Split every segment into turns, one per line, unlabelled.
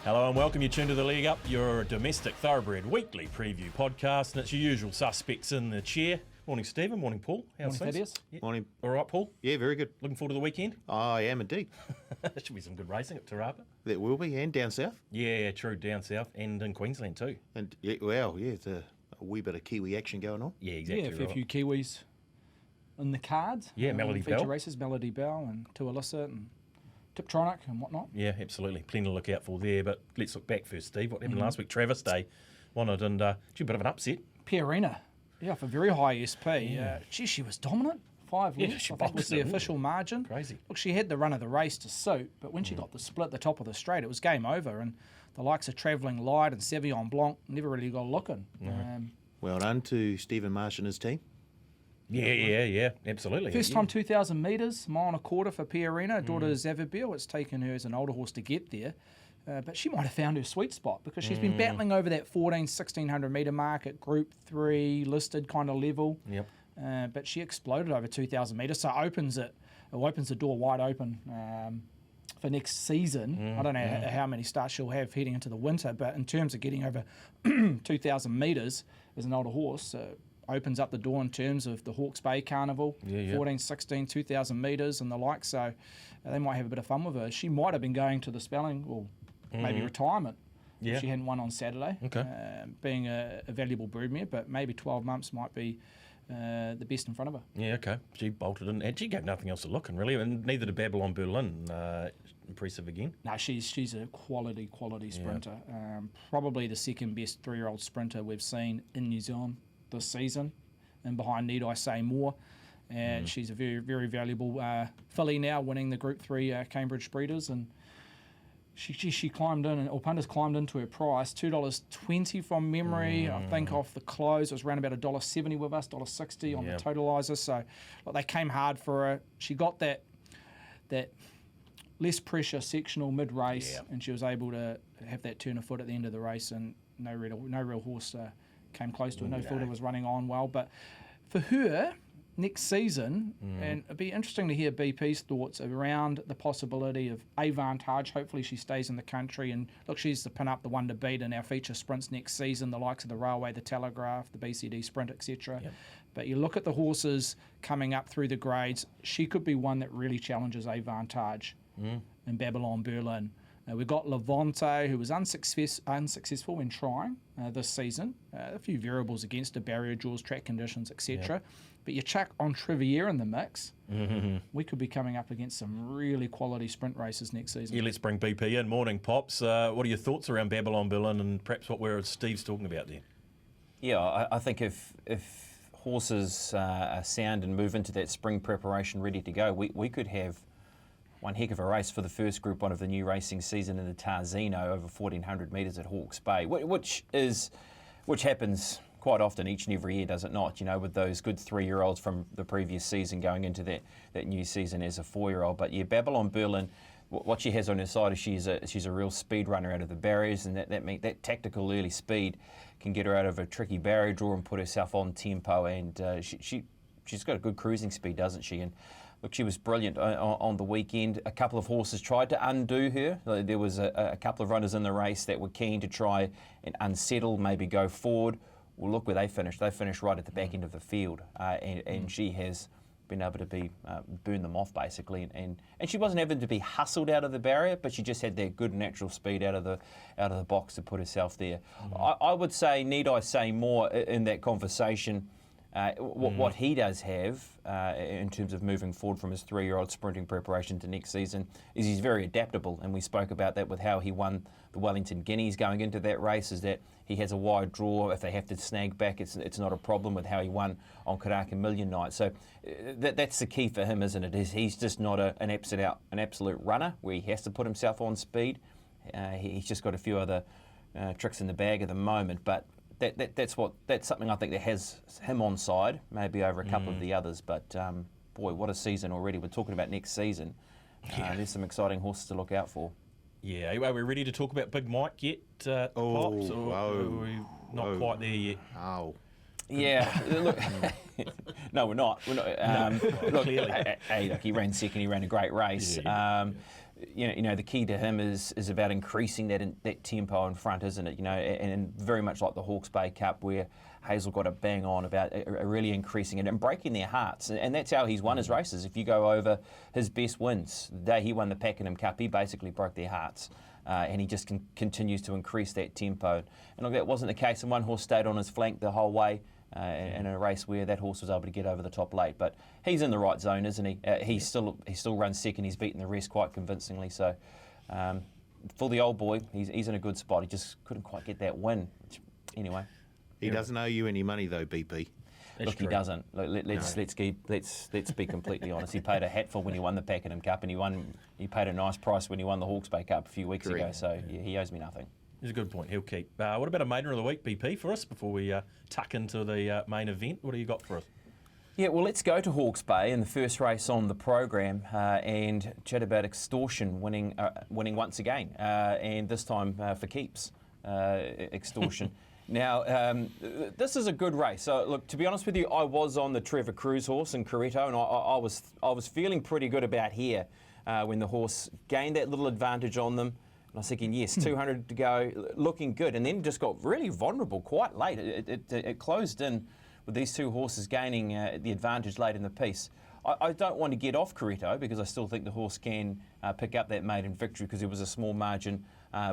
Hello and welcome. You tuned to the League Up, your domestic thoroughbred weekly preview podcast, and it's your usual suspects in the chair. Morning, Stephen. Morning, Paul. How's
Morning,
things?
Thaddeus.
Morning. All right, Paul?
Yeah, very good.
Looking forward to the weekend?
I am indeed.
There should be some good racing at Te Rapa.
There will be, and down south.
Yeah, true. Down south and in Queensland too.
And it's a wee bit of Kiwi action going on.
Yeah, exactly.
Yeah, a fair few Kiwis in the cards.
Yeah, Melody
feature
Bell.
races, Melody Bell and Two Illicit and Tiptronic and whatnot.
Yeah, absolutely. Plenty to look out for there. But let's look back first, Steve. What happened last week? Travis Day won it, and a bit of an upset.
Pierina, yeah, for very high SP. She was dominant. 5 lengths,
she
I think was
boxed
the
it,
official margin.
Crazy.
Look, she had the run of the race to suit, but when she got the split at the top of the straight, it was game over. And the likes of Travelling Light and Savion Blanc never really got looking.
Well done to Stephen Marsh and his team.
Yeah, absolutely.
First time 2,000 metres, mile and a quarter for Pierina, daughter of Zavabeel. It's taken her as an older horse to get there. But she might have found her sweet spot because she's been battling over that 1,600 metre mark at Group 3 listed kind of level.
Yep.
But she exploded over 2,000 metres, so it opens the door wide open for next season. I don't know how many starts she'll have heading into the winter, but in terms of getting over 2,000 metres as an older horse, opens up the door in terms of the Hawke's Bay Carnival, 14, 16, 2,000 metres and the like, so they might have a bit of fun with her. She might have been going to the spelling or maybe retirement if she hadn't won on Saturday, being a valuable broodmare, but maybe 12 months might be the best in front of her.
Yeah, okay. She bolted in, and she gave nothing else to look in, really, and neither did Babylon Berlin. Impressive again.
No, she's a quality sprinter. Probably the second best 3-year-old sprinter we've seen in New Zealand this season, and behind Need I Say More. And she's a very, very valuable filly now, winning the Group 3 Cambridge Breeders, and she climbed in, or punters climbed into her price, $2.20 from memory. I think off the close it was around about $1.70 with us, $1.60 on the totalizer. So they came hard for her. She got that less pressure sectional mid race, and she was able to have that turn of foot at the end of the race, and no real horse came close to her. No filter was running on well, but for her next season, and it'd be interesting to hear BP's thoughts around the possibility of Avantage. Hopefully she stays in the country, and look, she's the pin up, the one to beat in our feature sprints next season, the likes of the Railway, the Telegraph, the BCD Sprint, etc. But you look at the horses coming up through the grades, she could be one that really challenges Avantage in Babylon Berlin. We've got Levante, who was unsuccessful when trying this season. A few variables against her, barrier draws, track conditions, etc. But you chuck on Trivier in the mix, we could be coming up against some really quality sprint races next season.
Yeah, let's bring BP in. Morning, Pops. What are your thoughts around Babylon Berlin and perhaps what Steve's talking about there?
Yeah, I think if horses are sound and move into that spring preparation ready to go, we could have one heck of a race for the first Group 1 of the new racing season in the Tarzino over 1,400 metres at Hawke's Bay, which happens quite often each and every year, does it not? You know, with those good 3-year-olds from the previous season going into that new season as a 4-year-old. But yeah, Babylon Berlin, what she has on her side is she's a real speed runner out of the barriers, and that tactical early speed can get her out of a tricky barrier draw and put herself on tempo. And she's got a good cruising speed, doesn't she? And look, she was brilliant on the weekend. A couple of horses tried to undo her. There was a couple of runners in the race that were keen to try and unsettle, maybe go forward. Well, look where they finished. They finished right at the back end of the field, and she has been able to burn them off basically. And she wasn't having to be hustled out of the barrier, but she just had that good natural speed out of the box to put herself there. I would say, need I say more in that conversation? What he does have in terms of moving forward from his 3-year-old sprinting preparation to next season is he's very adaptable, and we spoke about that with how he won the Wellington Guineas going into that race, is that he has a wide draw. If they have to snag back, it's not a problem, with how he won on Karaka Million Night. So that's the key for him, isn't it? He's just not an absolute runner where he has to put himself on speed. He's just got a few other tricks in the bag at the moment, but that's something I think that has him on side, maybe over a couple of the others. But boy, what a season already! We're talking about next season. There's some exciting horses to look out for.
Yeah, are we ready to talk about Big Mike yet, Pops? Or are we not quite there yet?
Oh.
Yeah, look, no, we're not. Look,
Clearly.
look, he ran second. He ran a great race. the key to him is about increasing that tempo in front, isn't it? And very much like the Hawke's Bay Cup, where Hazel got a bang on about really increasing it and breaking their hearts. And that's how he's won his races. If you go over his best wins, the day he won the Pakenham Cup, he basically broke their hearts. And he just continues to increase that tempo. And look, that wasn't the case. And one horse stayed on his flank the whole way in a race where that horse was able to get over the top late. But he's in the right zone, isn't he? He still runs second. He's beaten the rest quite convincingly. So for the old boy, he's in a good spot. He just couldn't quite get that win. Anyway.
He doesn't owe you any money though, BP.
Look, he doesn't. Let's be completely honest. He paid a hatful when he won the Pakenham Cup, and he paid a nice price when he won the Hawke's Bay Cup a few weeks ago. So yeah, he owes me nothing.
It's a good point. He'll keep. What about a maiden of the week, BP, for us before we tuck into the main event? What do you got for us?
Yeah, well, let's go to Hawke's Bay in the first race on the program and chat about Extortion winning once again, and this time for keeps. Extortion. Now, this is a good race. So, look, to be honest with you, I was on the Trevor Cruz horse in Corretto, and I was feeling pretty good about here when the horse gained that little advantage on them. And I was thinking, yes, 200 to go, looking good, and then just got really vulnerable quite late. It closed in with these two horses gaining the advantage late in the piece. I don't want to get off Corretto because I still think the horse can pick up that maiden victory because there was a small margin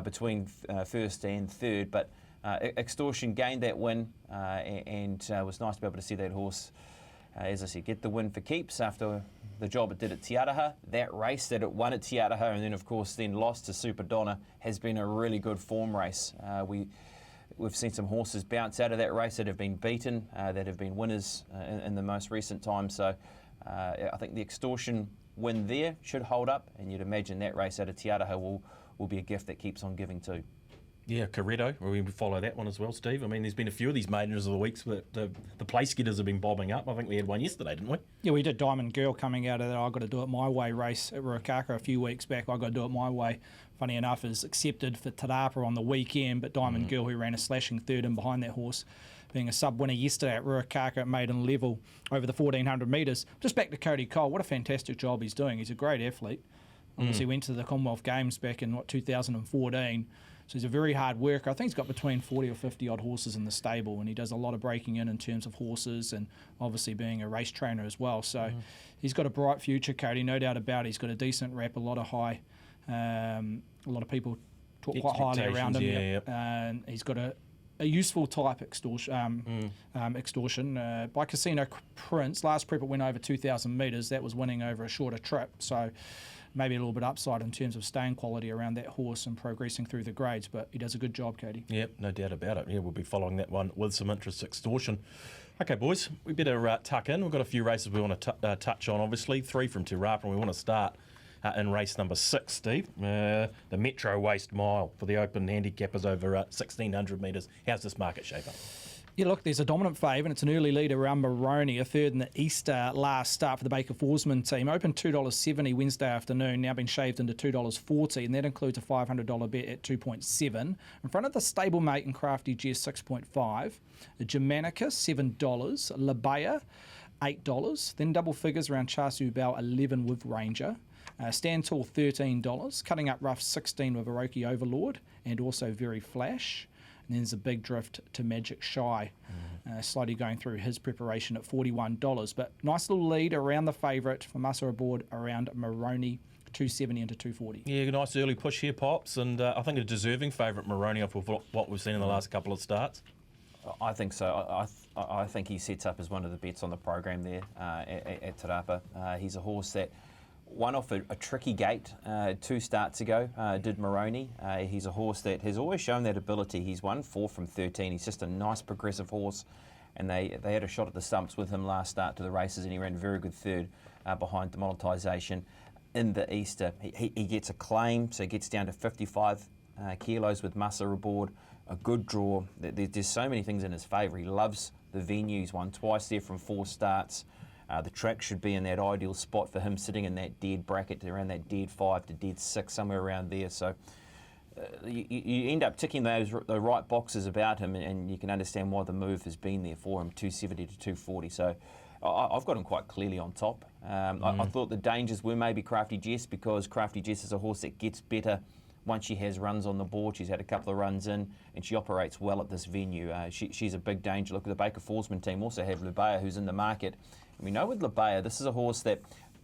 between first and third, but Extortion gained that win and it was nice to be able to see that horse, as I said, get the win for keeps after the job it did at Te Rapa. That race that it won at Te Rapa and then, of course, then lost to Super Donna has been a really good form race. We've seen some horses bounce out of that race that have been beaten, that have been winners in the most recent time. So I think the Extortion win there should hold up, and you'd imagine that race out of Te Rapa will be a gift that keeps on giving too.
Yeah, Corretto, we follow that one as well, Steve. I mean, there's been a few of these maidens of the weeks that the place getters have been bobbing up. I think we had one yesterday, didn't we?
Yeah, we did Diamond Girl coming out of that I got to do it my way race at RICCARTON a few weeks back. I got to do it my way. Funny enough, is accepted for Te Rapa on the weekend, but Diamond Girl, who ran a slashing third in behind that horse, being a sub-winner yesterday at RICCARTON at maiden level over the 1,400 metres. Just back to Cody Cole, what a fantastic job he's doing. He's a great athlete. Obviously went to the Commonwealth Games back in, 2014. So he's a very hard worker. I think he's got between 40 or 50 odd horses in the stable, and he does a lot of breaking in terms of horses and obviously being a race trainer as well. So he's got a bright future, Cody, no doubt about it. He's got a decent rap, a lot of people talk quite highly around him.
Yeah.
And he's got a useful type extortion by Casino Prince. Last prep it went over 2,000 metres. That was winning over a shorter trip. So maybe a little bit upside in terms of staying quality around that horse and progressing through the grades, but he does a good job, Cody.
Yep, no doubt about it. Yeah, we'll be following that one with some interest. Extortion. Okay, boys, we better tuck in. We've got a few races we want to touch on, obviously. 3 from Te Rapa, and we want to start in race number 6, Steve. The Metro Waste Mile for the open handicappers over 1,600 metres. How's this market shape up?
Yeah, look, there's a dominant favourite. It's an early leader around Moroni, a third in the Easter last start for the Baker Forsman team. Opened $2.70 Wednesday afternoon, now been shaved into $2.40, and that includes a $500 bet at 2.7. In front of the stablemate and Crafty Jess 6.5, the Germanica $7, Labaya $8, then double figures around Chasu Bell 11 with Ranger. Stand Tall $13, Cutting Up Rough 16 with Oroki Overlord, and also Very Flash. And then there's a big drift to Magic Shy, slowly going through his preparation at $41. But nice little lead around the favourite from us aboard around Moroni, 270 into 240.
Yeah, nice early push here, Pops, and I think a deserving favourite Moroni off of what we've seen in the last couple of starts.
I think so. I think he sets up as one of the bets on the program there at Te Rapa. He's a horse that won off a tricky gate 2 starts ago, did Moroni. He's a horse that has always shown that ability. He's won 4 from 13. He's just a nice progressive horse, and they had a shot at the stumps with him last start to the races, and he ran a very good third behind Demonetisation in the Easter. He gets a claim, so he gets down to 55 kilos with Massa aboard. A good draw. There's so many things in his favour. He loves the venues, won twice there from 4 starts. The track should be in that ideal spot for him, sitting in that dead bracket, around that dead 5 to dead 6, somewhere around there. So you end up ticking the right boxes about him, and you can understand why the move has been there for him, 270 to 240. So I've got him quite clearly on top. I thought the dangers were maybe Crafty Jess, because Crafty Jess is a horse that gets better once she has runs on the board. She's had a couple of runs in, and she operates well at this venue. She's a big danger. Look, the Baker Forsman team also have Lubea, who's in the market. And we know with Lubea, this is a horse that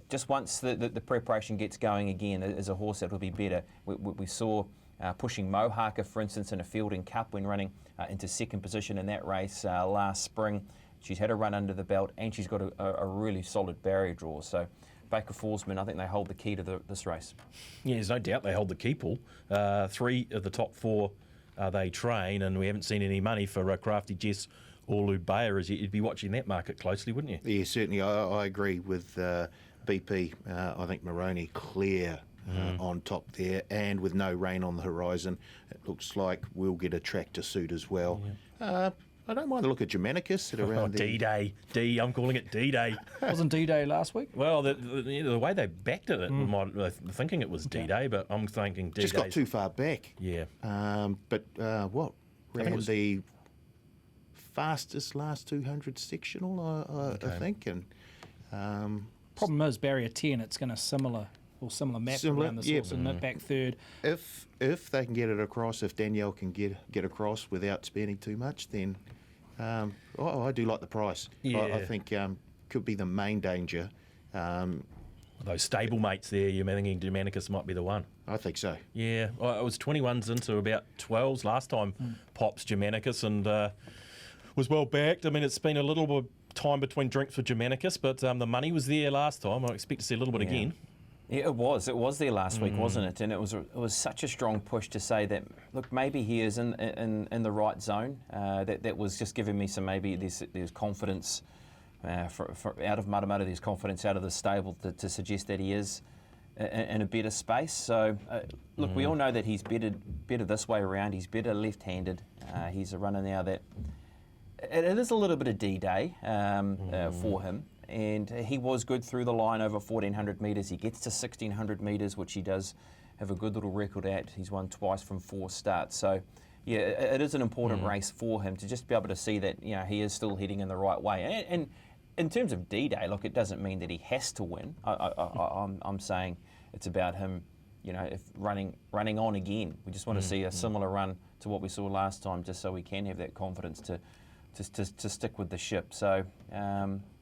just once the preparation gets going again, is a horse that will be better. We saw pushing Mohaka, for instance, in a Fielding Cup when running into second position in that race last spring. She's had a run under the belt, and she's got a really solid barrier draw. So Baker Forsman, I think they hold the key to this race. Yeah,
there's no doubt they hold the key, Paul. 3 of the top 4 they train, and we haven't seen any money for Crafty Jess or Lubea as you'd be watching that market closely, wouldn't you?
Yeah, certainly. I agree with BP. I think Moroni clear on top there, and with no rain on the horizon, it looks like we'll get a track to suit as well. Yeah. I don't mind the look of Germanicus at around
D-Day. I'm calling it D-Day.
Wasn't D-Day last week?
Well, the way they backed it, thinking it was D-Day, but I'm thinking D-Day.
Just got too far back.
Yeah.
But what? Ran the fastest last 200 sectional, I think. And
problem is barrier 10. It's going to similar map around the source and back third.
If they can get it across, if Danielle can get across without spending too much, then I do like the price.
Yeah.
I think could be the main danger.
Those stable mates there, you're thinking Germanicus might be the one.
I think so.
Yeah, well, it was 21s into about 12s last time, Pops Germanicus, and was well backed. I mean, it's been a little bit of time between drinks for Germanicus, but the money was there last time. I expect to see a little bit again.
Yeah, it was. It was there last week, wasn't it? And it was such a strong push to say that, look, maybe he is in the right zone. That was just giving me some, maybe there's confidence for out of Matamata, there's confidence out of the stable to suggest that he is in a better space. So, look, we all know that he's better this way around. He's better left-handed. He's a runner now that it is a little bit of D-Day for him. And he was good through the line over 1,400 metres. He gets to 1,600 metres, which he does have a good little record at. He's won twice from 4 starts. So, yeah, it is an important race for him to just be able to see that, you know, he is still heading in the right way. And in terms of D-Day, look, it doesn't mean that he has to win. I'm saying it's about him, you know, if running on again. We just want to see a similar run to what we saw last time, just so we can have that confidence to stick with the ship. So,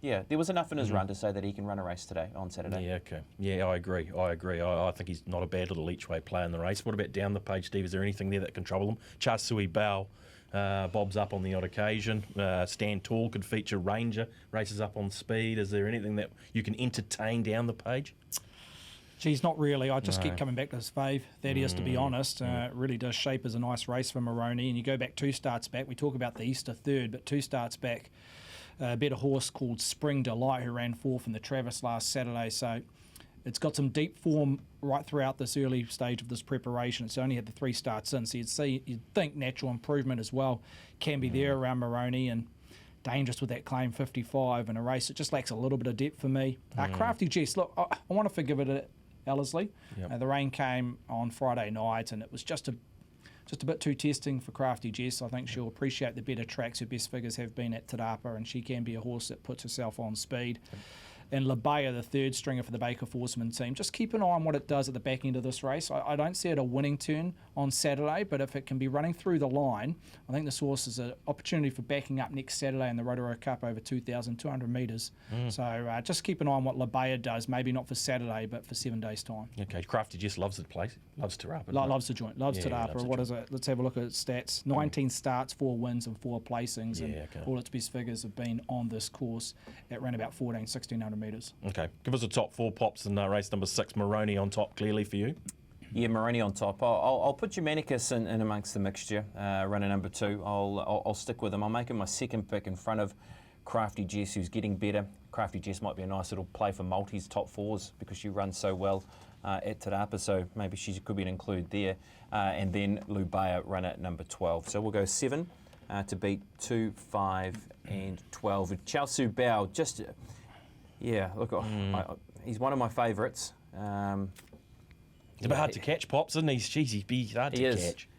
yeah, there was enough in his run to say that he can run a race today on Saturday.
Yeah, okay. Yeah, I agree. I think he's not a bad little each-way player in the race. What about down the page, Steve? Is there anything there that can trouble him? Chasui Bao bobs up on the odd occasion. Stand Tall could feature Ranger, races up on speed. Is there anything that you can entertain down the page?
Geez, not really. I just keep coming back to his fave. Thaddeus, to be honest. It really does shape as a nice race for Moroni. And you go back 2 starts back. We talk about the Easter third, but 2 starts back, a better horse called Spring Delight, who ran 4th in the Travis last Saturday. So it's got some deep form right throughout this early stage of this preparation. It's only had the 3 starts in, so you'd think natural improvement as well can be there around Moroni, and dangerous with that claim 55 in a race. It just lacks a little bit of depth for me. Crafty Jess, look, I want to forgive it at Ellerslie. The rain came on Friday night, and it was just a bit too testing for Crafty Jess. I think she'll appreciate the better tracks. Her best figures have been at Te Rapa, and she can be a horse that puts herself on speed. And Lubea, the third stringer for the Baker Forsman team, just keep an eye on what it does at the back end of this race. I don't see it a winning turn on Saturday, but if it can be running through the line, I think this horse is an opportunity for backing up next Saturday in the Rotorua Cup over 2,200 metres. So just keep an eye on what Lubea does, maybe not for Saturday, but for 7 days' time.
Okay, Crafty just loves the place. Loves Te Rapa.
Loves the joint. Loves Te Rapa. What is it? Let's have a look at its stats. 19 starts, 4 wins and 4 placings. And all its best figures have been on this course at around about 1,600 metres.
Okay, give us a top 4 pops in race number 6. Moroni on top, clearly for you.
Yeah, Moroni on top. I'll put Germanicus in amongst the mixture. Runner number 2. I'll stick with him. I'll make him my second pick in front of Crafty Jess, who's getting better. Crafty Jess might be a nice little play for multis, top 4s, because she runs so well at Te Rapa, so maybe she could be an include there. And then Lubea, runner number 12. So we'll go 7 to beat 2, 5, and 12. Chasui Bao, just... Yeah, look, he's one of my favourites.
It's a bit hard to catch, Pops, isn't he? Jeez, he's hard to catch.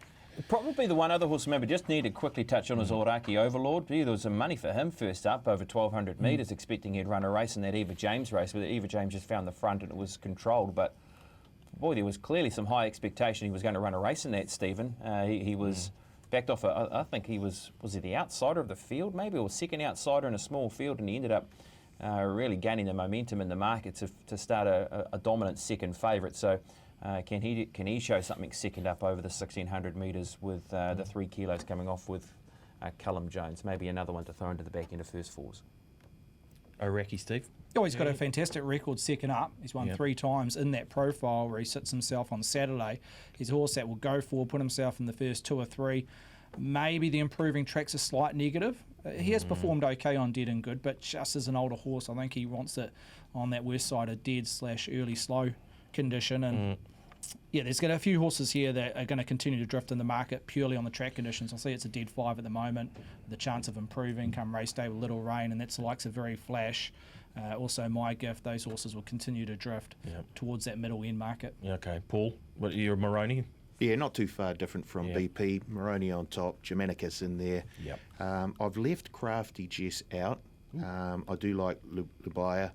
Probably the one other horse maybe just need to quickly touch on is Oraki Overlord. There was some money for him first up over 1,200 metres, expecting he'd run a race in that Eva James race, but Eva James just found the front and it was controlled. But boy, there was clearly some high expectation he was going to run a race in that, Stephen. He was backed off, I think he was he the outsider of the field maybe, or second outsider in a small field, and he ended up really gaining the momentum in the market to start a dominant second favourite. So can he show something second up over the 1,600 metres with the 3 kilos coming off with Callum Jones? Maybe another one to throw into the back end of first fours.
Iraqi, Steve?
Oh, he's got a fantastic record second up. He's won 3 times in that profile where he sits himself on Saturday. He's a horse that will go forward, put himself in the first 2 or 3. Maybe the improving track's a slight negative. He has performed okay on dead and good, but just as an older horse, I think he wants it on that worst side of dead/early slow condition. And yeah, there's got a few horses here that are going to continue to drift in the market purely on the track conditions. I see it's a dead 5 at the moment, with the chance of improving come race day with little rain, and that's the likes of Very Flash. Also, My Gift, those horses will continue to drift towards that middle end market.
Okay, Paul, what you're Moroni?
Yeah, not too far different from BP. Moroni on top, Germanicus in there. I've left Crafty Jess out. I do like Lubaya.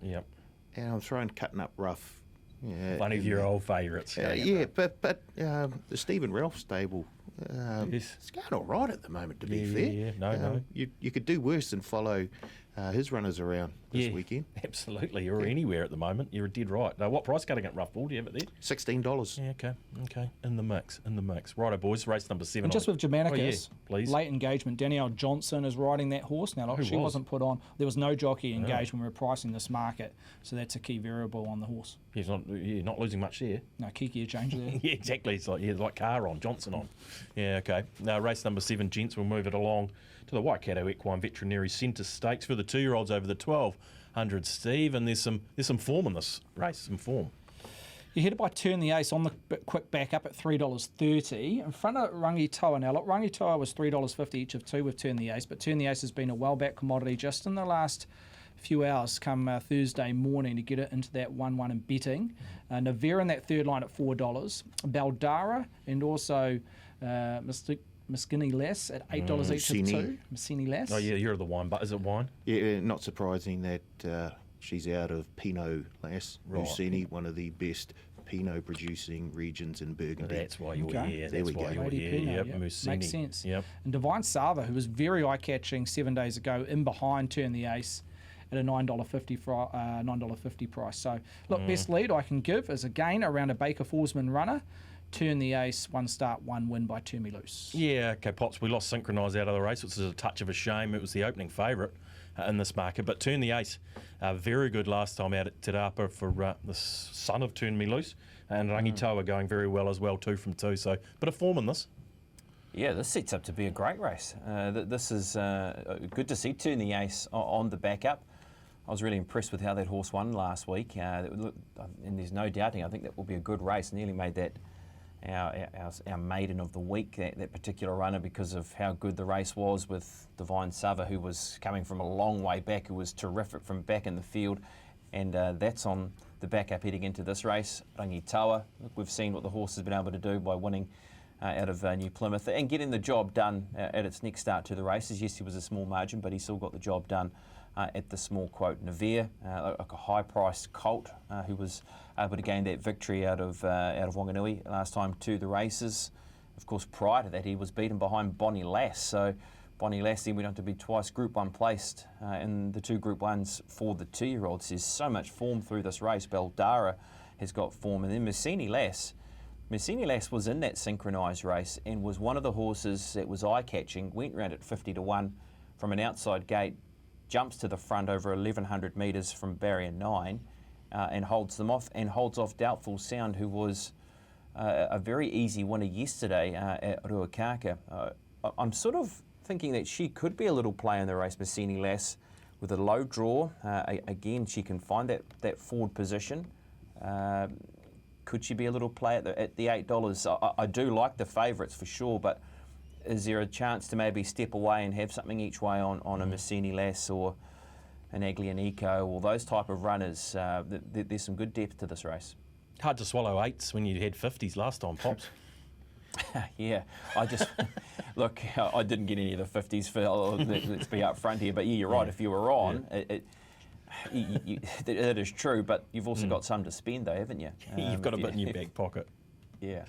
And I'm throwing Cutting Up Rough. Yeah,
one of your old favourites.
But the Stephen Ralph stable, it's going all right at the moment, to be fair.
No.
You could do worse than follow his runners around this weekend.
Absolutely. You're anywhere at the moment. You're dead right. Now, what price Cutting It Rough, Ball? Do you have it there?
$16.
Yeah, okay. In the mix. Righto, boys. Race number 7.
And just with Germanicus,
please.
Late engagement. Danielle Johnson is riding that horse now. She wasn't put on. There was no jockey engaged when we were pricing this market, so that's a key variable on the horse.
He's not losing much there.
No, Kiki a change there.
Yeah, exactly. It's like Carr on, Johnson on. Yeah, okay. Now, race number 7, gents. We'll move it along to the Waikato Equine Veterinary Centre Stakes for the 2-year-olds over the 1,200, Steve. And there's some form in this race, some form.
You're headed by Turn the Ace on the quick back up at $3.30 in front of Rangitoa. Now, look, Rangitoa was $3.50 each of 2 with Turn the Ace, but Turn the Ace has been a well-backed commodity just in the last few hours come Thursday morning to get it into that 1-1 and betting. Navera in that third line at $4. Baldara and also Miskini Less at $8 each of 2. Messini Less.
Oh, yeah, you're the wine, but is it wine?
Yeah, not surprising that she's out of Pinot Less. Messini, one of the best Pinot producing regions in Burgundy.
That's why you're here.
There we go.
Yep,
makes sense.
Yep.
And Divine Sava, who was very eye-catching 7 days ago, in behind Turn the Ace at a $9.50 price. So, look, best lead I can give is, again, around a Baker Forsman runner. Turn the Ace, 1 start, 1 win by Turn Me Loose.
Yeah, okay, Pops, we lost Synchronise out of the race, which is a touch of a shame. It was the opening favourite in this market. But Turn the Ace, very good last time out at Te Rapa for the son of Turn Me Loose. And Rangitoa going very well as well, 2 from 2. So, bit of form in this.
Yeah, this sets up to be a great race. This is good to see Turn the Ace on the back up. I was really impressed with how that horse won last week. And there's no doubting, I think that will be a good race. Nearly made that our maiden of the week, that particular runner, because of how good the race was with Divine Sava, who was coming from a long way back, who was terrific from back in the field. And that's on the back up heading into this race. Rangitoa, we've seen what the horse has been able to do by winning out of New Plymouth and getting the job done at its next start to the races. Yes, he was a small margin, but he still got the job done at the small quote. Nevere, like a high-priced colt who was able to gain that victory out of Wanganui last time to the races. Of course, prior to that, he was beaten behind Bonnie Lass. So Bonnie Lass then went on to be twice Group 1 placed in the 2 Group 1s for the 2-year-olds. There's so much form through this race. Baldara has got form. And then Messini Lass was in that synchronised race and was one of the horses that was eye-catching, went round at 50-1 from an outside gate, jumps to the front over 1,100 metres from barrier 9 and holds them off, and holds off Doubtful Sound, who was a very easy winner yesterday at Ruakaka. I'm sort of thinking that she could be a little play in the race, Messini Lass, with a low draw. Again, she can find that forward position. Could she be a little play at the $8? I do like the favourites for sure, but is there a chance to maybe step away and have something each way on a Messini Lass or an Aglianico or those type of runners? There's some good depth to this race.
Hard to swallow 8s when you had 50s last time, Pops.
Yeah, I just look. I didn't get any of the 50s for. Let's be up front here, but yeah, you're right. If you were on, it is true. But you've also got some to spend, though, haven't you?
You've got a bit in your back pocket.
Yeah.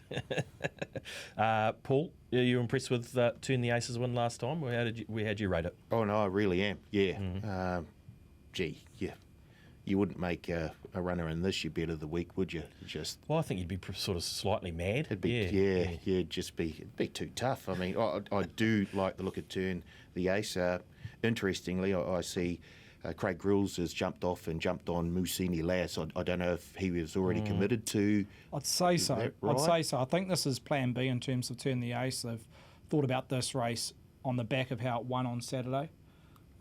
Paul, are you impressed with Turn the Aces win last time? Or how'd you rate it?
Oh no, I really am. Yeah. Yeah. You wouldn't make a runner in this your bet of the week, would you? Just.
Well, I think you'd be sort of slightly mad.
It'd be it'd be too tough. I mean, I do like the look of Turn the Ace. Interestingly, I see Craig Grills has jumped off and jumped on Musini Lass. I don't know if he was already committed to.
I'd say so.
Right?
I'd say so. I think this is Plan B in terms of Turn the Ace. They've thought about this race on the back of how it won on Saturday.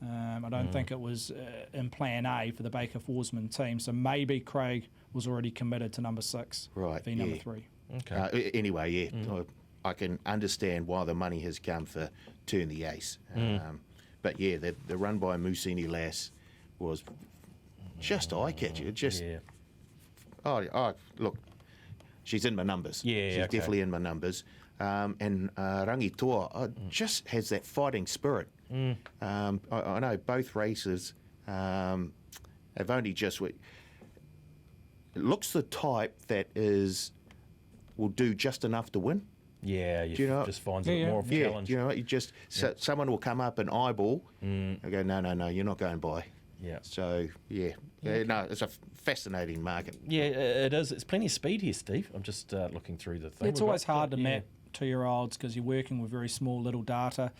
I don't think it was in Plan A for the Baker Forsman team. So maybe Craig was already committed to number 6,
right?
v number 3.
Okay. Anyway, yeah, I can understand why the money has come for Turn the Ace. But yeah, the run by Musini Lass was just eye-catching. Just look, she's in my numbers.
Yeah,
she's definitely in my numbers. And Rangitoa just has that fighting spirit. I know both races have only just. It looks the type that will do just enough to win.
Yeah, just finds it more of a challenge.
You know, someone will come up and eyeball and go, no, you're not going by.
Yeah.
So no, it's a fascinating market.
Yeah, it is. It's plenty of speed here, Steve. I'm just looking through the thing.
It's always hard to map 2-year-olds because you're working with very small little data.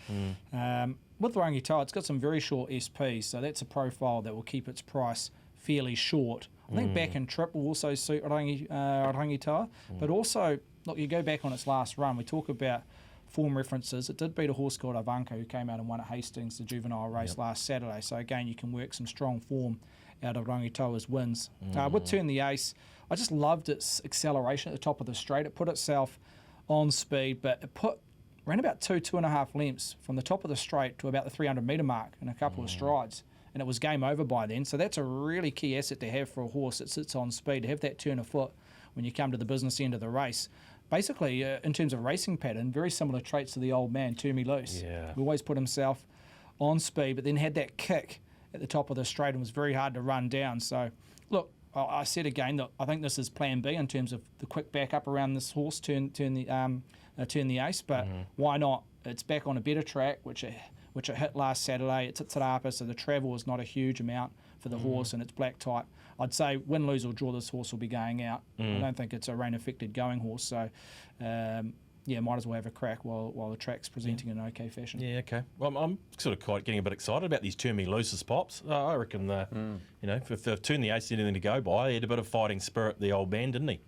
With the Rangitoa, it's got some very short SPs, so that's a profile that will keep its price fairly short. I think back and trip will also suit Rangitoa, but also, look, you go back on its last run, we talk about form references. It did beat a horse called Avanca who came out and won at Hastings, the juvenile race last Saturday. So again, you can work some strong form out of Rangitoa's wins. With Turn the Ace, I just loved its acceleration at the top of the straight. It put itself on speed, but it ran about 2.5 lengths from the top of the straight to about the 300-metre mark in a couple of strides. And it was game over by then. So that's a really key asset to have for a horse that sits on speed, to have that turn of foot when you come to the business end of the race. Basically, in terms of racing pattern, very similar traits to the old man, Turn Me Loose.
Yeah.
He always put himself on speed, but then had that kick at the top of the straight and was very hard to run down. So, look, I said again that I think this is Plan B in terms of the quick backup around this horse, Turn the Ace. But why not? It's back on a better track, which it hit last Saturday. It's at Te Rapa, so the travel is not a huge amount for the horse, and it's black type. I'd say win, lose or draw, this horse will be going out. I don't think it's a rain-affected going horse, so might as well have a crack while the track's presenting in okay fashion.
Yeah, okay. Well, I'm sort of quite getting a bit excited about these Turn Me Loose's pops. I reckon, if they've Turn the Ace anything to go by, he had a bit of fighting spirit, the old man, didn't he?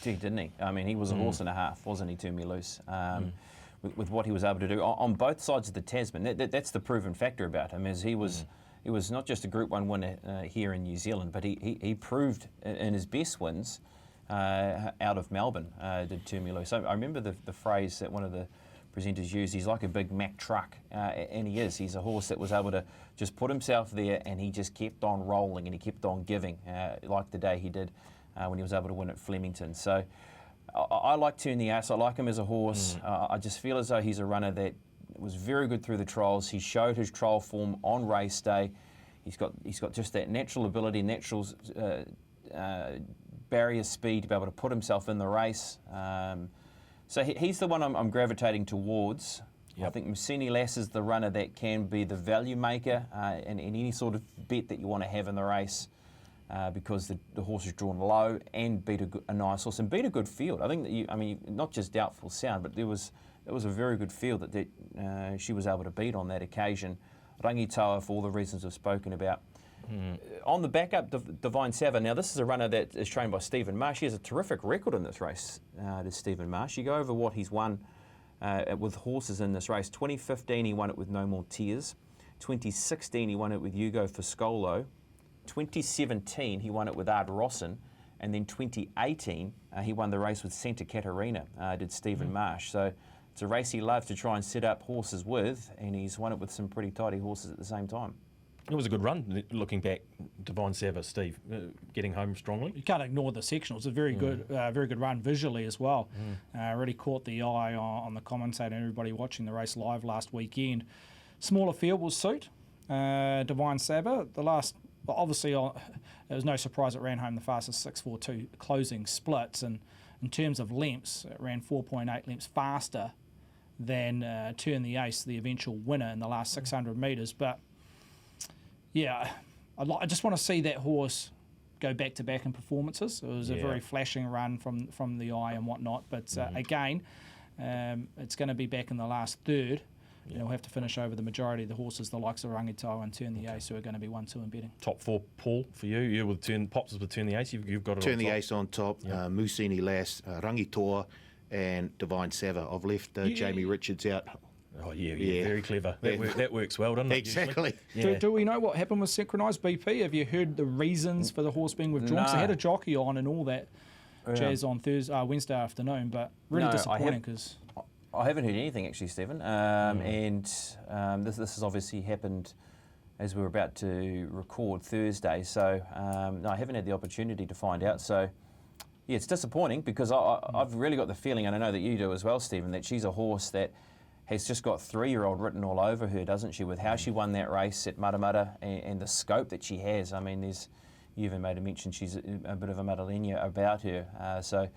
Didn't he? I mean, he was a horse and a half, wasn't he, Turn Me Loose? With what he was able to do on both sides of the Tasman. That's the proven factor about him, is he was not just a Group 1 winner here in New Zealand, but he proved in his best wins out of Melbourne, did Turn Me Loose. I remember the phrase that one of the presenters used, he's like a big Mack truck, and he is. He's a horse that was able to just put himself there, and he just kept on rolling, and he kept on giving, like the day he did when he was able to win at Flemington. So I like Turn the Ace. I like him as a horse. I just feel as though he's a runner that was very good through the trials. He showed his trial form on race day. He's got just that natural ability, natural barrier speed to be able to put himself in the race. So he's the one I'm gravitating towards. Yep. I think Musini Lass is the runner that can be the value maker in any sort of bet that you want to have in the race. Because the horse is drawn low and beat a nice horse and beat a good field. I think that not just Doubtful Sound, but it was a very good field that she was able to beat on that occasion. Rangitoa, for all the reasons I've spoken about. On the backup, Divine Sava. Now, this is a runner that is trained by Stephen Marsh. He has a terrific record in this race, to Stephen Marsh. You go over what he's won with horses in this race. 2015, he won it with No More Tears. 2016, he won it with Hugo Foscolo. 2017, he won it with Ard Rossin, and then 2018, he won the race with Santa Catarina, did Stephen Marsh. So it's a race he loves to try and set up horses with, and he's won it with some pretty tidy horses at the same time.
It was a good run, looking back. Divine Sava, Steve, getting home strongly.
You can't ignore the sectionals. It's a very good run visually as well. Really caught the eye on the commentator and everybody watching the race live last weekend. Smaller field will suit Divine Sava. Obviously, it was no surprise it ran home the fastest 6:42 closing splits, and in terms of lengths, it ran 4.8 lengths faster than Turn the Ace, the eventual winner in the last 600 metres. But yeah, I just want to see that horse go back to back in performances. It was a very flashing run from the eye and whatnot. But again, it's going to be back in the last third. Yeah. We'll have to finish over the majority of the horses, the likes of Rangitoa and Turn the Ace, who are going to be 1-2 in betting.
Top four, Paul, for you. You with Pops with Turn the Ace. You've got it
Turn
on
the
top.
Ace on top. Musini Lass, Rangitoa, and Divine Sava. I've left Jamie Richards out.
Oh, yeah, very clever. That works well, doesn't it?
Exactly.
Do we know what happened with Synchronised BP? Have you heard the reasons for the horse being withdrawn? So they had a jockey on and all that jazz on Wednesday afternoon, but really disappointing because...
I haven't heard anything actually, Stephen. And this has obviously happened as we were about to record Thursday. So no, I haven't had the opportunity to find out. So yeah, it's disappointing because I've really got the feeling, and I know that you do as well, Stephen, that she's a horse that has just got 3-year-old written all over her, doesn't she, with how she won that race at Matamata and the scope that she has. I mean, you even made a mention she's a bit of a Madalena about her. So.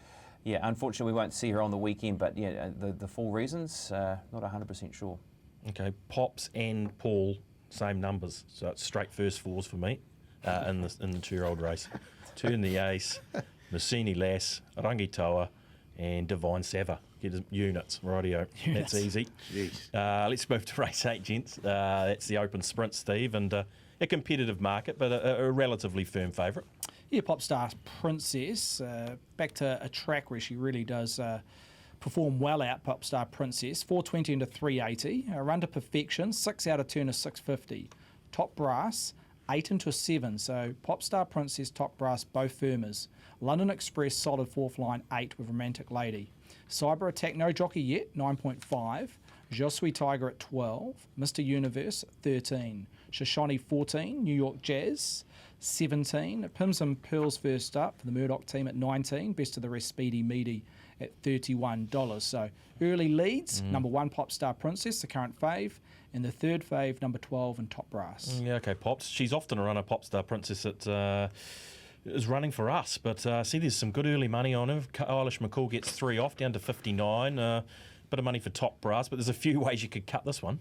Yeah, unfortunately we won't see her on the weekend, but yeah, the full reasons, not 100% sure.
Okay, Pops and Paul, same numbers, so it's straight first fours for me in the 2-year-old race. Turn the Ace, Musini Lass, Rangitoa, and Divine Sava. Get his units, rightio. That's easy. Let's move to race 8, gents. That's the open sprint, Steve, and a competitive market, but a relatively firm favourite.
Yeah, Popstar Princess, back to a track where she really does perform well out, Popstar Princess. 420 into 380, a run to perfection, 6 out of turn is 650. Top brass, 8 into 7, so Popstar Princess, Top Brass, both firmers. London Express, solid fourth line, 8 with Romantic Lady. Cyber Attack, no jockey yet, 9.5. Josui Tiger at 12. Mr. Universe, 13. Shoshone, 14. New York Jazz, 17. Pims and Pearls first up for the Murdoch team at 19. Best of the rest, Speedy Meaty at $31. So early leads, number 1, Popstar Princess, the current fave, and the third fave, number 12, and Top Brass.
Yeah, okay, Pops. She's often a runner, Popstar Princess, that is running for us, but see, there's some good early money on her. Eilish McCall gets 3 off, down to 59. Bit of money for Top Brass, but there's a few ways you could cut this one.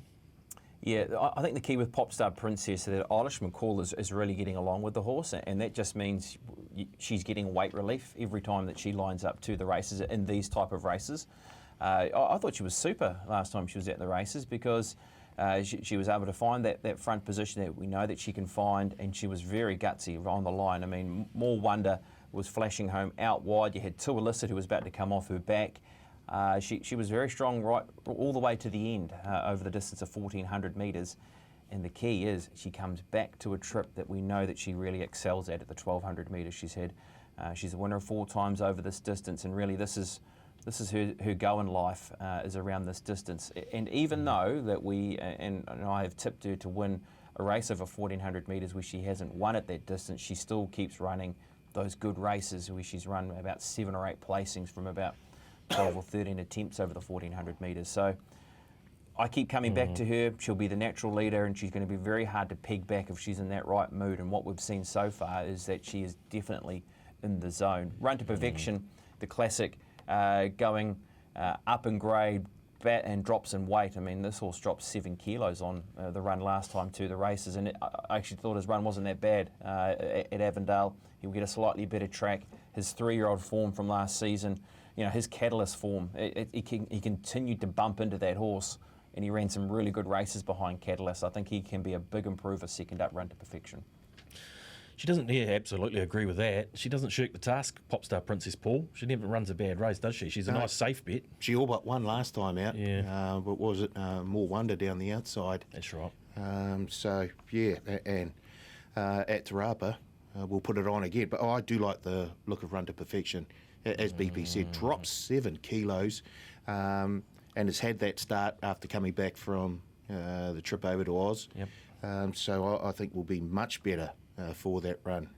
Yeah, I think the key with Popstar Princess is that Eilish McCall is really getting along with the horse, and that just means she's getting weight relief every time that she lines up to the races in these type of races. I thought she was super last time she was at the races because she was able to find that front position that we know that she can find, and she was very gutsy on the line. I mean, More Wonder was flashing home out wide. You had Too Illicit who was about to come off her back. She was very strong right all the way to the end over the distance of 1,400 metres. And the key is she comes back to a trip that we know that she really excels at the 1,200 metres she's had. She's a winner 4 times over this distance, and really this is her go in life is around this distance. And even though that and I have tipped her to win a race over 1,400 metres where she hasn't won at that distance, she still keeps running those good races where she's run about 7 or 8 placings from about 12 or 13 attempts over the 1,400 metres. So I keep coming back to her. She'll be the natural leader, and she's going to be very hard to peg back if she's in that right mood. And what we've seen so far is that she is definitely in the zone. Run to Perfection, the classic, going up in grade, and drops in weight. I mean, this horse dropped 7 kilos on the run last time to the races, and I actually thought his run wasn't that bad at Avondale. He'll get a slightly better track. His 3-year-old form from last season, his Catalyst form, he continued to bump into that horse, and he ran some really good races behind Catalyst. I think he can be a big improver second up Run to Perfection.
She doesn't, absolutely agree with that. She doesn't shirk the task, Popstar Princess Paul. She never runs a bad race, does she? She's a nice, safe bet.
She all but won last time out.
Yeah.
But was it More Wonder down the outside?
That's right.
So, yeah, and at Te Rapa, we'll put it on again. But I do like the look of Run to Perfection. As BP said, drops 7 kilos and has had that start after coming back from the trip over to Oz.
Yep.
So I think we'll be much better for that run.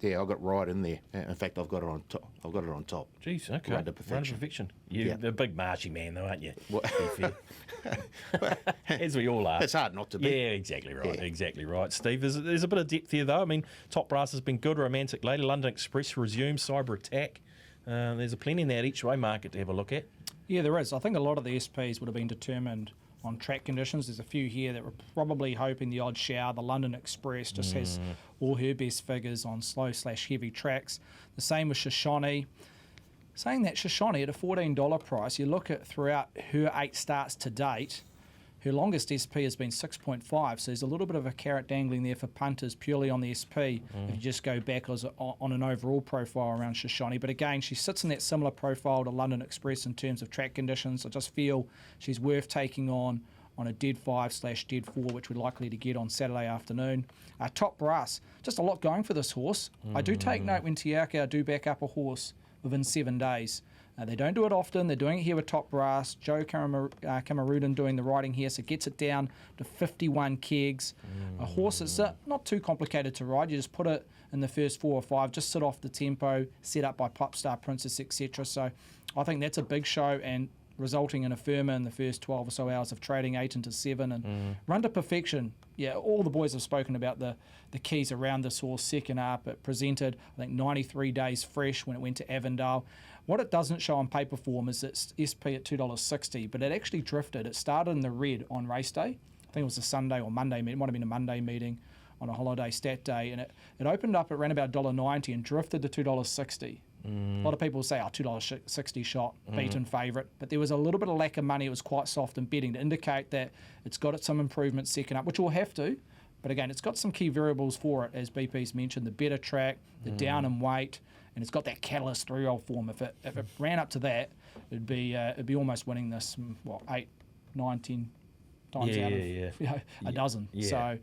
I got right in there. In fact, I've got it on top.
Jeez, okay.
Run to Perfection.
You're a big marshy man, though, aren't you?
What?
As we all are.
It's hard not to be.
Yeah, exactly right.
Yeah.
Exactly right, Steve. There's a bit of depth here, though. I mean, Top Brass has been good. Romantic Lady, London Express resumes, Cyber Attack. There's a plenty in that each way market to have a look at.
Yeah, there is. I think a lot of the SPs would have been determined on track conditions. There's a few here that were probably hoping the odd shower. The London Express just has all her best figures on slow/heavy tracks. The same with Shoshone. Saying that Shoshone at a $14 price, you look at throughout her 8 starts to date, her longest SP has been 6.5, so there's a little bit of a carrot dangling there for punters purely on the SP if you just go back on an overall profile around Shoshone. But again, she sits in that similar profile to London Express in terms of track conditions. I just feel she's worth taking on a dead 5/dead 4, which we're likely to get on Saturday afternoon. Top Brass, just a lot going for this horse. I do take note when Te Rapa do back up a horse within 7 days. They don't do it often. They're doing it here with Top Brass. Joe Cameroon doing the riding here, so gets it down to 51 kegs. A horse that's not too complicated to ride. You just put it in the first 4 or 5, just sit off the tempo, set up by Popstar Princess, etc. So I think that's a big show, and resulting in a firmer in the first 12 or so hours of trading, 8 into 7. And Run to Perfection. Yeah, all the boys have spoken about the keys around this horse. Second up, it presented, I think, 93 days fresh when it went to Avondale. What it doesn't show on paper form is its SP at $2.60, but it actually drifted. It started in the red on race day. I think it was a Sunday or Monday meeting. It might have been a Monday meeting on a holiday stat day. And it opened up at around about $1.90 and drifted to $2.60. A lot of people say, $2.60 shot, beaten favourite. But there was a little bit of lack of money. It was quite soft in betting to indicate that it's got some improvement second up, which we'll have to. But again, it's got some key variables for it, as BP's mentioned, the better track, the down in weight, and it's got that Catalyst 3-year-old form. If it ran up to that, it'd be almost winning this, 8, 9, 10 times out of a dozen.
Yeah.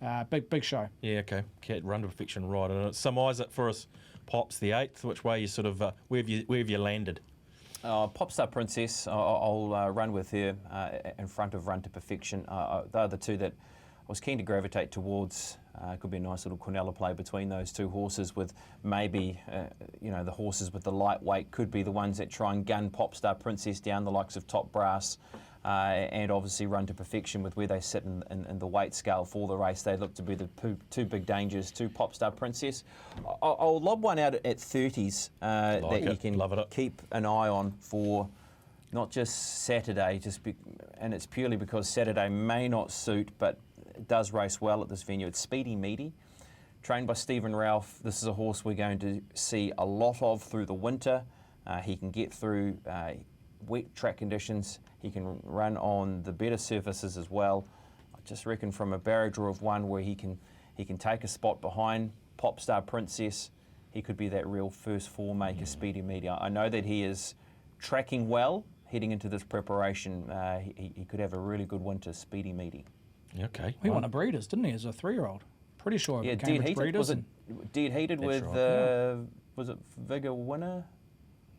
So big show.
Yeah, okay. Run to Perfection, right. And summarise it for us, Pops, the 8th. Which way you sort of, where have you landed?
Popstar Princess, I'll run with her in front of Run to Perfection. They're the two that I was keen to gravitate towards. Could be a nice little Quinella play between those two horses, with maybe, the horses with the lightweight could be the ones that try and gun Popstar Princess down, the likes of Top Brass, and obviously Run to Perfection with where they sit in the weight scale for the race. They look to be the two big dangers to Popstar Princess. I'll lob one out at 30s you can keep an eye on for not just Saturday, and it's purely because Saturday may not suit, but it does race well at this venue. It's Speedy Meaty, trained by Stephen Ralph. This is a horse we're going to see a lot of through the winter. He can get through wet track conditions. He can run on the better surfaces as well. I just reckon from a barrier draw of 1 where he can take a spot behind Popstar Princess, he could be that real first 4 maker, Speedy Meaty. I know that he is tracking well heading into this preparation. He could have a really good winter, Speedy Meaty.
Okay.
He won a Breeders, didn't he, as a 3-year-old? Pretty sure.
Yeah,
Dead Heated.
Was it Dead Heated with,
right.
Was it Vigor Winner?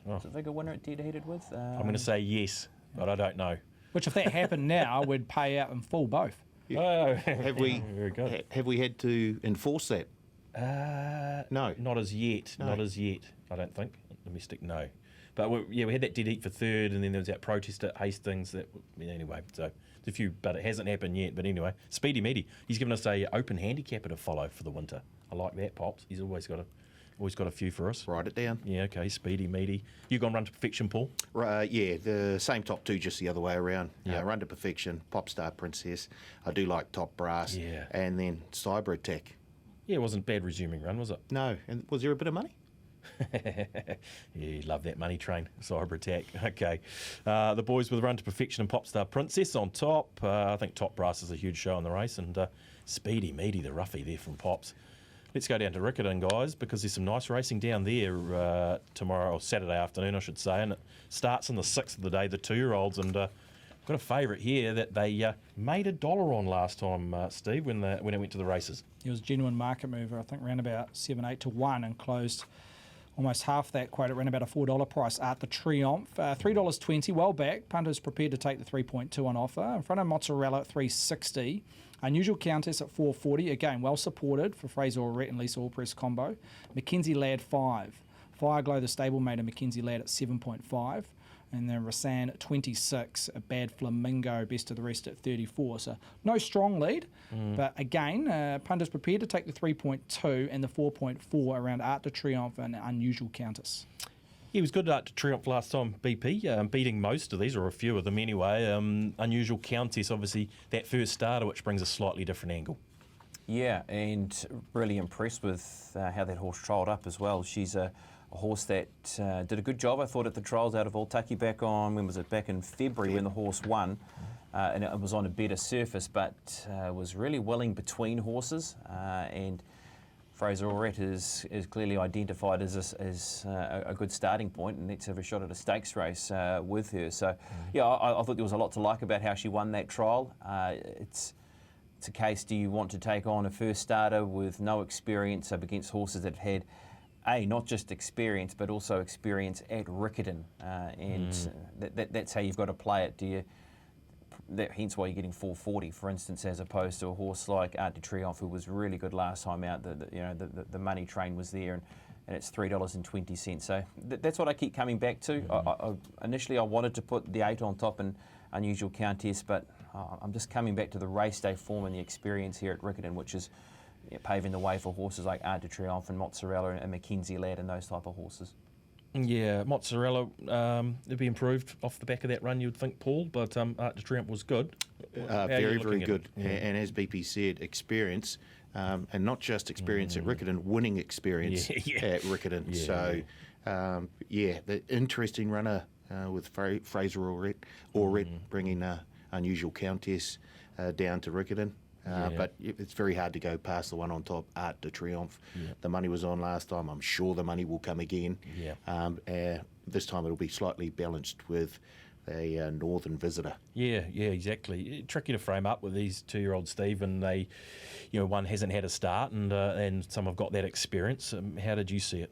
Was it Vigor Winner at Dead Heated with?
I'm going to say yes, but I don't know.
Which, if that happened now, would pay out in full both.
Oh,
Have we
very good.
have we had to enforce that? No.
Not as yet.
No.
Not as yet, I don't think. Let me stick no. But we had that dead heat for 3rd, and then there was that protest at Hastings. Anyway, so it's a few, but it hasn't happened yet. But anyway, Speedy Meaty, he's given us a open handicapper to follow for the winter. I like that, Pops. He's always got a few for us.
Write it down.
Yeah, okay, Speedy Meaty. You gone Run to Perfection, Paul?
Yeah, the same top 2, just the other way around.
Yeah.
Run to Perfection, Popstar Princess. I do like Top Brass.
Yeah.
And then Cyber Attack.
Yeah, it wasn't bad resuming run, was it?
No. And was there a bit of money?
Yeah, you love that money train, Cyber Attack. Okay. The boys with Run to Perfection and Popstar Princess on top. I think Top Brass is a huge show in the race, and Speedy Meaty, the roughie there from Pops. Let's go down to RICCARTON, guys, because there's some nice racing down there tomorrow, or Saturday afternoon, I should say, and it starts on the 6th of the day, the 2-year-olds, and got a favourite here that they made $1 on last time, Steve, when it went to the races.
He was a genuine market mover, I think, around about 7, 8 to 1, and closed almost half that quote. It ran about a $4 price. Art de Triomphe, $3.20, well back. Punters prepared to take the 3.2 on offer. In front of Mozzarella at $3.60. Unusual Countess at $4.40. Again, well supported for Fraser Allred and Lisa Allpress combo. Mackenzie Ladd, $5. Fireglow, the stablemate of Mackenzie Ladd at 7.5. And then Rasan at 26, a Bad Flamingo, best of the rest at 34. So no strong lead, but again, punters prepared to take the 3.2 and the 4.4 around Art de Triomphe and Unusual Countess.
He was good at Triumph last time, BP, beating most of these, or a few of them anyway. Unusual Countess, obviously, that first starter, which brings a slightly different angle.
Yeah, and really impressed with how that horse trialled up as well. She's a horse that did a good job, I thought, at the trials out of Altaki back in February when the horse won. And it was on a better surface, but was really willing between horses. And Fraser Allred is clearly identified as a good starting point, and let's have a shot at a stakes race with her. So, yeah, I thought there was a lot to like about how she won that trial. It's a case, do you want to take on a first starter with no experience up against horses that had not just experience, but also experience at Riccarton, and that's how you've got to play it. Hence why you're getting 440, for instance, as opposed to a horse like Art de Triomphe, who was really good last time out. The money train was there, and it's $3.20. So that's what I keep coming back to. Initially, I wanted to put the 8 on top and Unusual Countess, but I'm just coming back to the race day form and the experience here at Riccarton, which is paving the way for horses like Art de Triomphe and Mozzarella and Mackenzie Ladd and those type of horses.
Yeah, Mozzarella would be improved off the back of that run, you would think, Paul, but Art de Triomphe was good.
Very, very good. And as BP said, experience, and not just experience at Riccarton, winning experience at Riccarton. The interesting runner with Fraser Allred bringing Unusual Countess down to Riccarton. But it's very hard to go past the one on top, Art de Triomphe. The money was on last time. I'm sure the money will come again. This time it'll be slightly balanced with a Northern Visitor.
Yeah, exactly. Tricky to frame up with these 2-year-old Steve, and they, one hasn't had a start, and some have got that experience. How did you see it?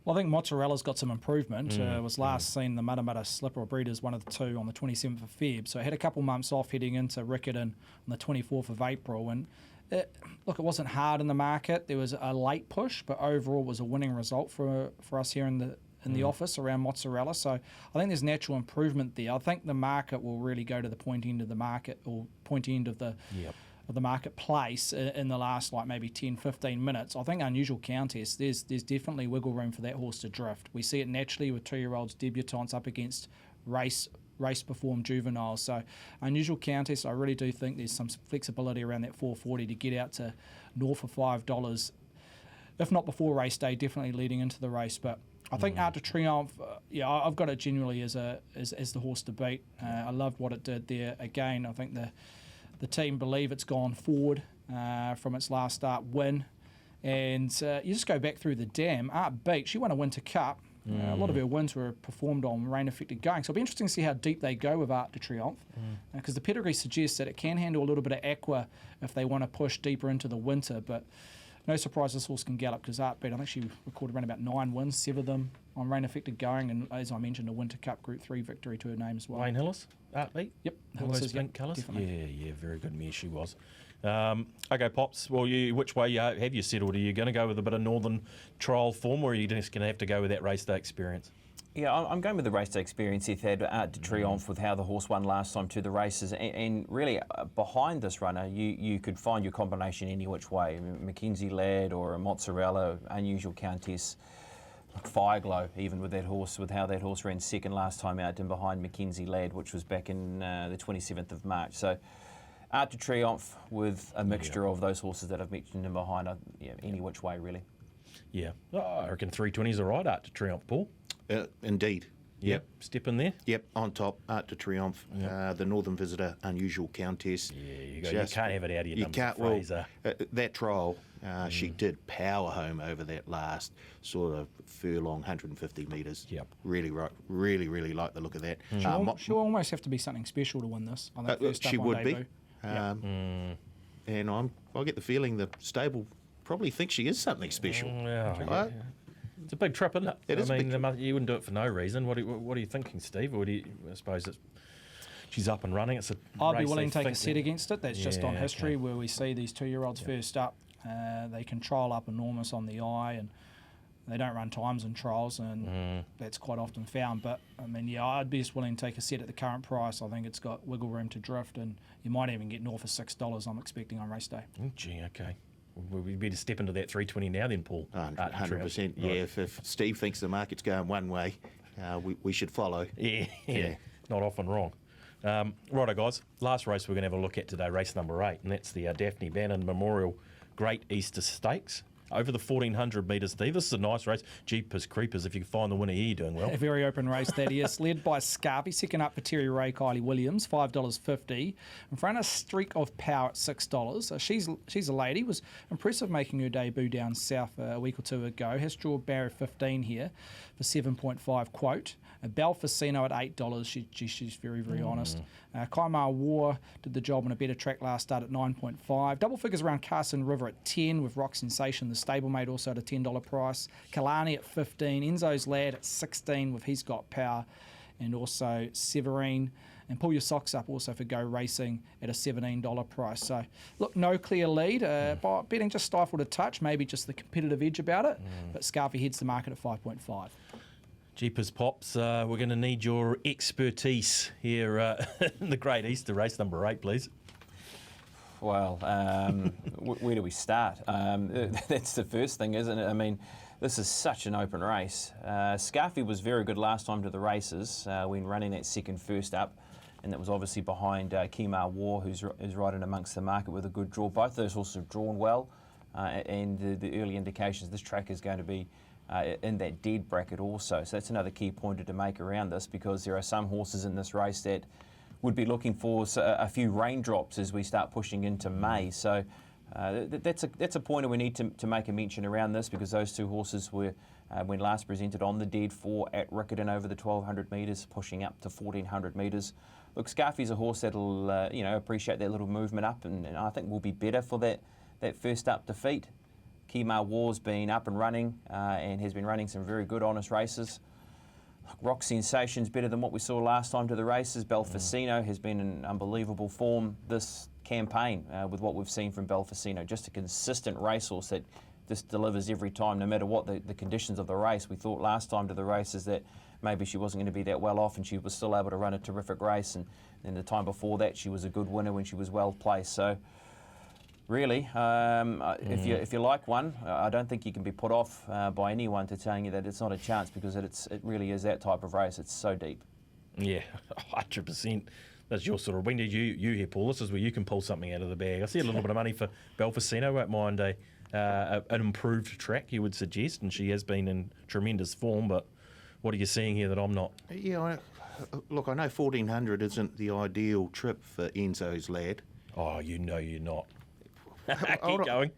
Well, I think Mozzarella's got some improvement. Was last seen the Mudda Slipper Breeders, one of the two, on the 27th of Feb. So it had a couple months off heading into Riccarton on the 24th of April. And it wasn't hard in the market. There was a late push, but overall it was a winning result for us here in the office around Mozzarella. So I think there's natural improvement there. I think the market will really go to the point end of the market, or point end of the marketplace in the last maybe 10-15 minutes. I think Unusual Countess, there's definitely wiggle room for that horse to drift. We see it naturally with 2-year-olds, debutants up against race performed juveniles. So Unusual Countess, I really do think there's some flexibility around that 440 to get out to north of $5, if not before race day, definitely leading into the race. But I think Art de Triomphe, I've got it genuinely as the horse to beat. I loved what it did there. Again, I think the team believe it's gone forward from its last start win. And you just go back through the dam. Art beat. She won a Winter Cup. A lot of her wins were performed on rain-affected going. So it'll be interesting to see how deep they go with Art de Triomphe, because the pedigree suggests that it can handle a little bit of aqua if they want to push deeper into the winter. But no surprise this horse can gallop, because Art beat, I think she recorded around about 9 wins, 7 of them on rain-affected going, and as I mentioned, a Winter Cup Group 3 victory to her name as well.
Wayne Hillis, Art beat?
Yep.
All those pink colours?
Definitely.
Yeah, very good mare she was. Okay, Pops, well, which way have you settled? Are you going to go with a bit of Northern trial form, or are you just going to have to go with that race day experience?
Yeah, I'm going with the race day experience. If had Art de Triomphe with how the horse won last time to the races, and really behind this runner, you could find your combination any which way. Mackenzie Ladd or a Mozzarella, Unusual Countess, Fireglow, even with how that horse ran second last time out, and behind Mackenzie Ladd, which was back in the 27th of March. So Art de Triomphe with a mixture of those horses that I've mentioned in behind, any which way really.
Yeah, I reckon 320's all right, Art de Triomphe, Paul.
Indeed.
Yep. Step in there.
Yep, on top, Art de Triomphe, the Northern Visitor, Unusual Countess.
Yeah, you can't have it out of your numbers, Fraser.
That trial, she did power home over that last sort of furlong, 150 metres.
Yep.
Really like the look of that.
She'll almost have to be something special to win this. I think first
she
up on
would
debut.
be. And I get the feeling the stable probably thinks she is something special.
It's a big trip, isn't it?
It is a big trip.
You wouldn't do it for no reason. What are you thinking, Steve? Or I suppose she's up and running. It's a
I'd be
race
willing to
they
take a
think
set
they-
against it. That's just on
Yeah,
history
okay.
where we see these 2-year-olds first up. They control up enormous on the eye, and they don't run times in trials, and that's quite often found. But, I'd be just willing to take a set at the current price. I think it's got wiggle room to drift, and you might even get north of $6, I'm expecting, on race day.
Oh, gee, okay. We better step into that 320 now then, Paul.
100%. Yeah,
Right.
if Steve thinks the market's going one way, we should follow.
Yeah. Not often wrong. Righto, guys. Last race we're going to have a look at today, race number 8, and that's the Daphne Bannon Memorial Great Easter Stakes. Over the 1,400 metres, Steve. This is a nice race. Jeepers creepers. If you can find the winner here, you're doing well.
A very open race, Thaddeus, led by Scarvy. Second up for Terry Ray, Kylie Williams, $5.50. In front, a streak of power at $6. She's a lady. Was impressive making her debut down south a week or two ago. Has drawn barrier 15 here for 7.5 quote. Belfacino at $8. She's very, very honest. Kaimar War did the job on a better track last start at 9.5. Double figures around Carson River at 10 with Rock Sensation, the stablemate, also at a $10 price. Kalani at 15. Enzo's Lad at 16 with He's Got Power, and also Severine. And Pull Your Socks Up also for Go Racing at a $17 price. So, look, no clear lead. Betting just stifled a touch, maybe just the competitive edge about it. But Scarfy heads the market at 5.5.
Jeepers Pops, we're going to need your expertise here in the Great Easter race number 8, please.
Well, where do we start? That's the first thing, isn't it? This is such an open race. Scarfy was very good last time to the races when running that second first up, and that was obviously behind Kimar War, who's right in amongst the market with a good draw. Both those horses have drawn well, and the early indications this track is going to be in that dead bracket also. So that's another key pointer to make around this, because there are some horses in this race that would be looking for a few raindrops as we start pushing into May. So that's a pointer we need to make a mention around this, because those two horses were, when last presented, on the dead for at Riccarton over the 1,200 metres, pushing up to 1,400 metres. Look, Scarfy's a horse that'll appreciate that little movement up, and I think will be better for that first up defeat. Kimar War's been up and running and has been running some very good, honest races. Rock Sensation's better than what we saw last time to the races. Belfacino has been in unbelievable form this campaign with what we've seen from Belfacino. Just a consistent racehorse that just delivers every time, no matter what the conditions of the race. We thought last time to the races that maybe she wasn't going to be that well off, and she was still able to run a terrific race. And then the time before that, she was a good winner when she was well placed. So, really, if you like one, I don't think you can be put off by anyone to telling you that it's not a chance, because it really is that type of race. It's so deep.
Yeah, 100%. That's your sort of. When did you hear, Paul? This is where you can pull something out of the bag. I see a little bit of money for Belfacino. Won't mind an improved track, you would suggest, and she has been in tremendous form. But what are you seeing here that I'm not?
Yeah, look, I know 1,400 isn't the ideal trip for Enzo's Lad.
Oh, you're not.
Hold
Keep
on.
going.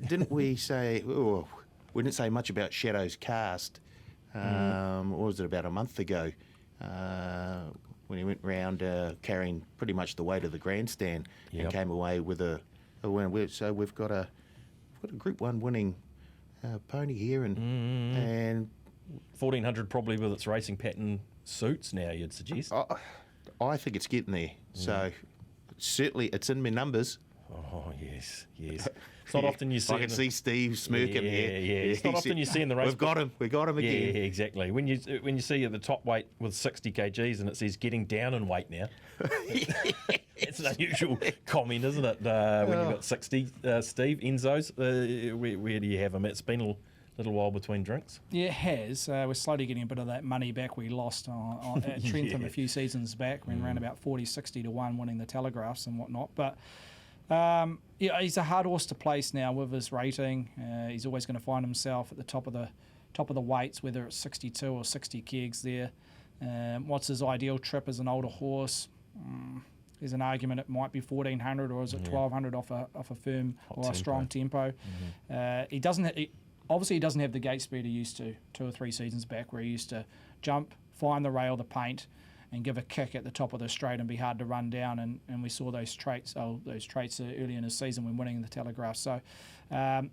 Didn't we say? Oh, we didn't say much about Shadow's Cast. What was it, about a month ago, when he went round carrying pretty much the weight of the grandstand and came away with a win. So we've got a Group 1 winning pony here, and
1,400 probably with its racing pattern suits now, you'd suggest.
I think it's getting there. So certainly it's in my numbers.
Oh, yes. It's not often you see.
I can see Steve smirking.
Yeah. It's not often you see in the race.
We got him again.
Yeah, exactly. When you see at the top weight with 60 kgs and it says getting down in weight now, it's an unusual comment, isn't it? When you've got 60, Steve, Enzo's, where do you have him? It's been a little while between drinks.
Yeah, it has. We're slowly getting a bit of that money back we lost at Trentham a few seasons back, when around about 40-60 to 1 winning the Telegraphs and whatnot. But he's a hard horse to place now with his rating. He's always going to find himself at the top of the weights, whether it's 62 or 60 kegs there. What's his ideal trip as an older horse? There's an argument it might be 1,400, or is it 1,200 off a firm or a strong tempo. He doesn't have the gate speed he used to 2 or 3 seasons back, where he used to jump, find the rail, the paint, and give a kick at the top of the straight and be hard to run down. And we saw those traits early in his season when winning the Telegraph. So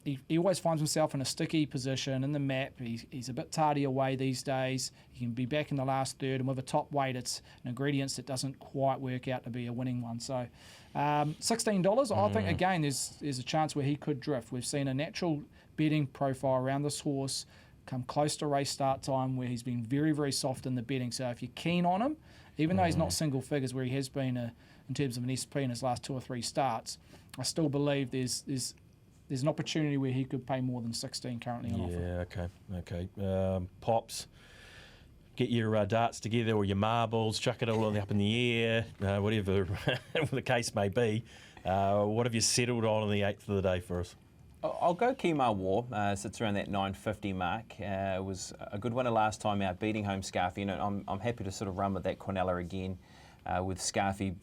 he always finds himself in a sticky position in the map. He's a bit tardy away these days. He can be back in the last third, and with a top weight, it's an ingredient that doesn't quite work out to be a winning one. So $16, I think, again, there's a chance where he could drift. We've seen a natural betting profile around this horse come close to race start time where he's been very, very soft in the betting. So if you're keen on him, even though he's not single figures where he has been in terms of an SP in his last 2 or 3 starts, I still believe there's an opportunity where he could pay more than 16 currently on offer.
Yeah, okay. Pops, get your darts together or your marbles, chuck it all up in the air, whatever the case may be. What have you settled on in the 8th of the day for us?
I'll go Kemar War. Sits around that 950 mark. It was a good winner last time out, beating home Scarfy. I'm happy to sort of run with that Quinella again, with Scarfy,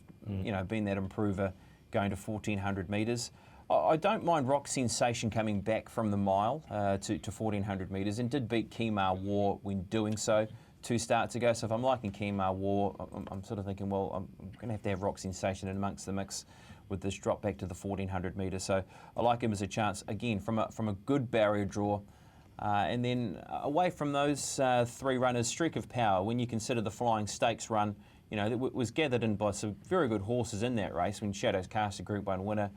being that improver, going to 1400 metres. I don't mind Rock Sensation coming back from the mile to 1400 metres, and did beat Kemar War when doing so 2 starts ago. So if I'm liking Kemar War, I'm sort of thinking, well, I'm going to have Rock Sensation in amongst the mix with this drop back to the 1400 metres. So I like him as a chance, again, from a good barrier draw. And then away from those 3 runners, Streak of Power, when you consider the Flying Stakes run, that was gathered in by some very good horses in that race, when Shadows Cast a Group 1 winner,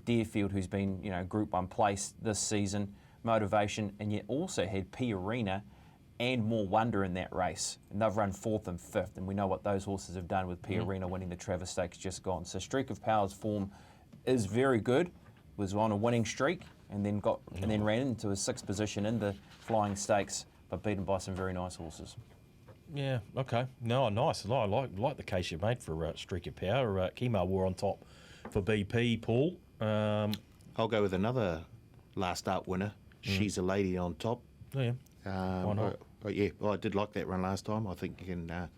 Deerfield, who's been Group 1 place this season, Motivation, and yet also had P Arena and More Wonder in that race. And they've run 4th and 5th, and we know what those horses have done with P Arena winning the Travis Stakes just gone. So Streak of Power's form is very good, was on a winning streak, and then ran into a 6th position in the Flying Stakes, but beaten by some very nice horses.
Yeah, okay. No, nice. I like the case you made for Streak of Power. Kemar War on top for BP, Paul.
I'll go with another last start winner. She's a Lady on top.
Oh, yeah. Why not?
I did like that run last time. I think you can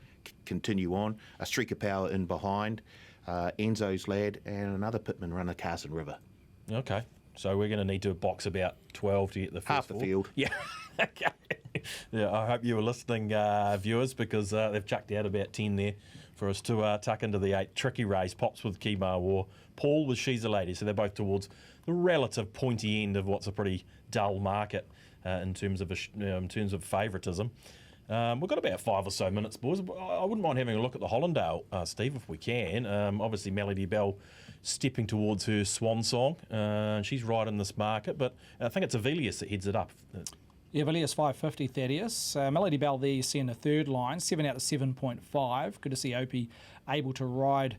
continue on. A Streak of Power in behind, Enzo's Lad, and another Pitman runner, Carson River.
Okay, so we're going to need to box about 12 to get the first
half the
4.
field.
Yeah. Okay. Yeah, I hope you were listening, viewers, because they've chucked out about 10 there for us to tuck into the 8. Tricky race. Pops with Kemar War. Paul with She's a Lady. So they're both towards the relative pointy end of what's a pretty dull market in terms of favouritism. We've got about 5 or so minutes, boys. I wouldn't mind having a look at the Hollandale, Steve, if we can. Obviously, Melody Bell stepping towards her swan song. She's right in this market, but I think it's Avelius that heads it up.
Yeah, Villiers 550, Thaddeus. Melody Bell there, you see in the 3rd line, 7 out to 7.5. Good to see Opie able to ride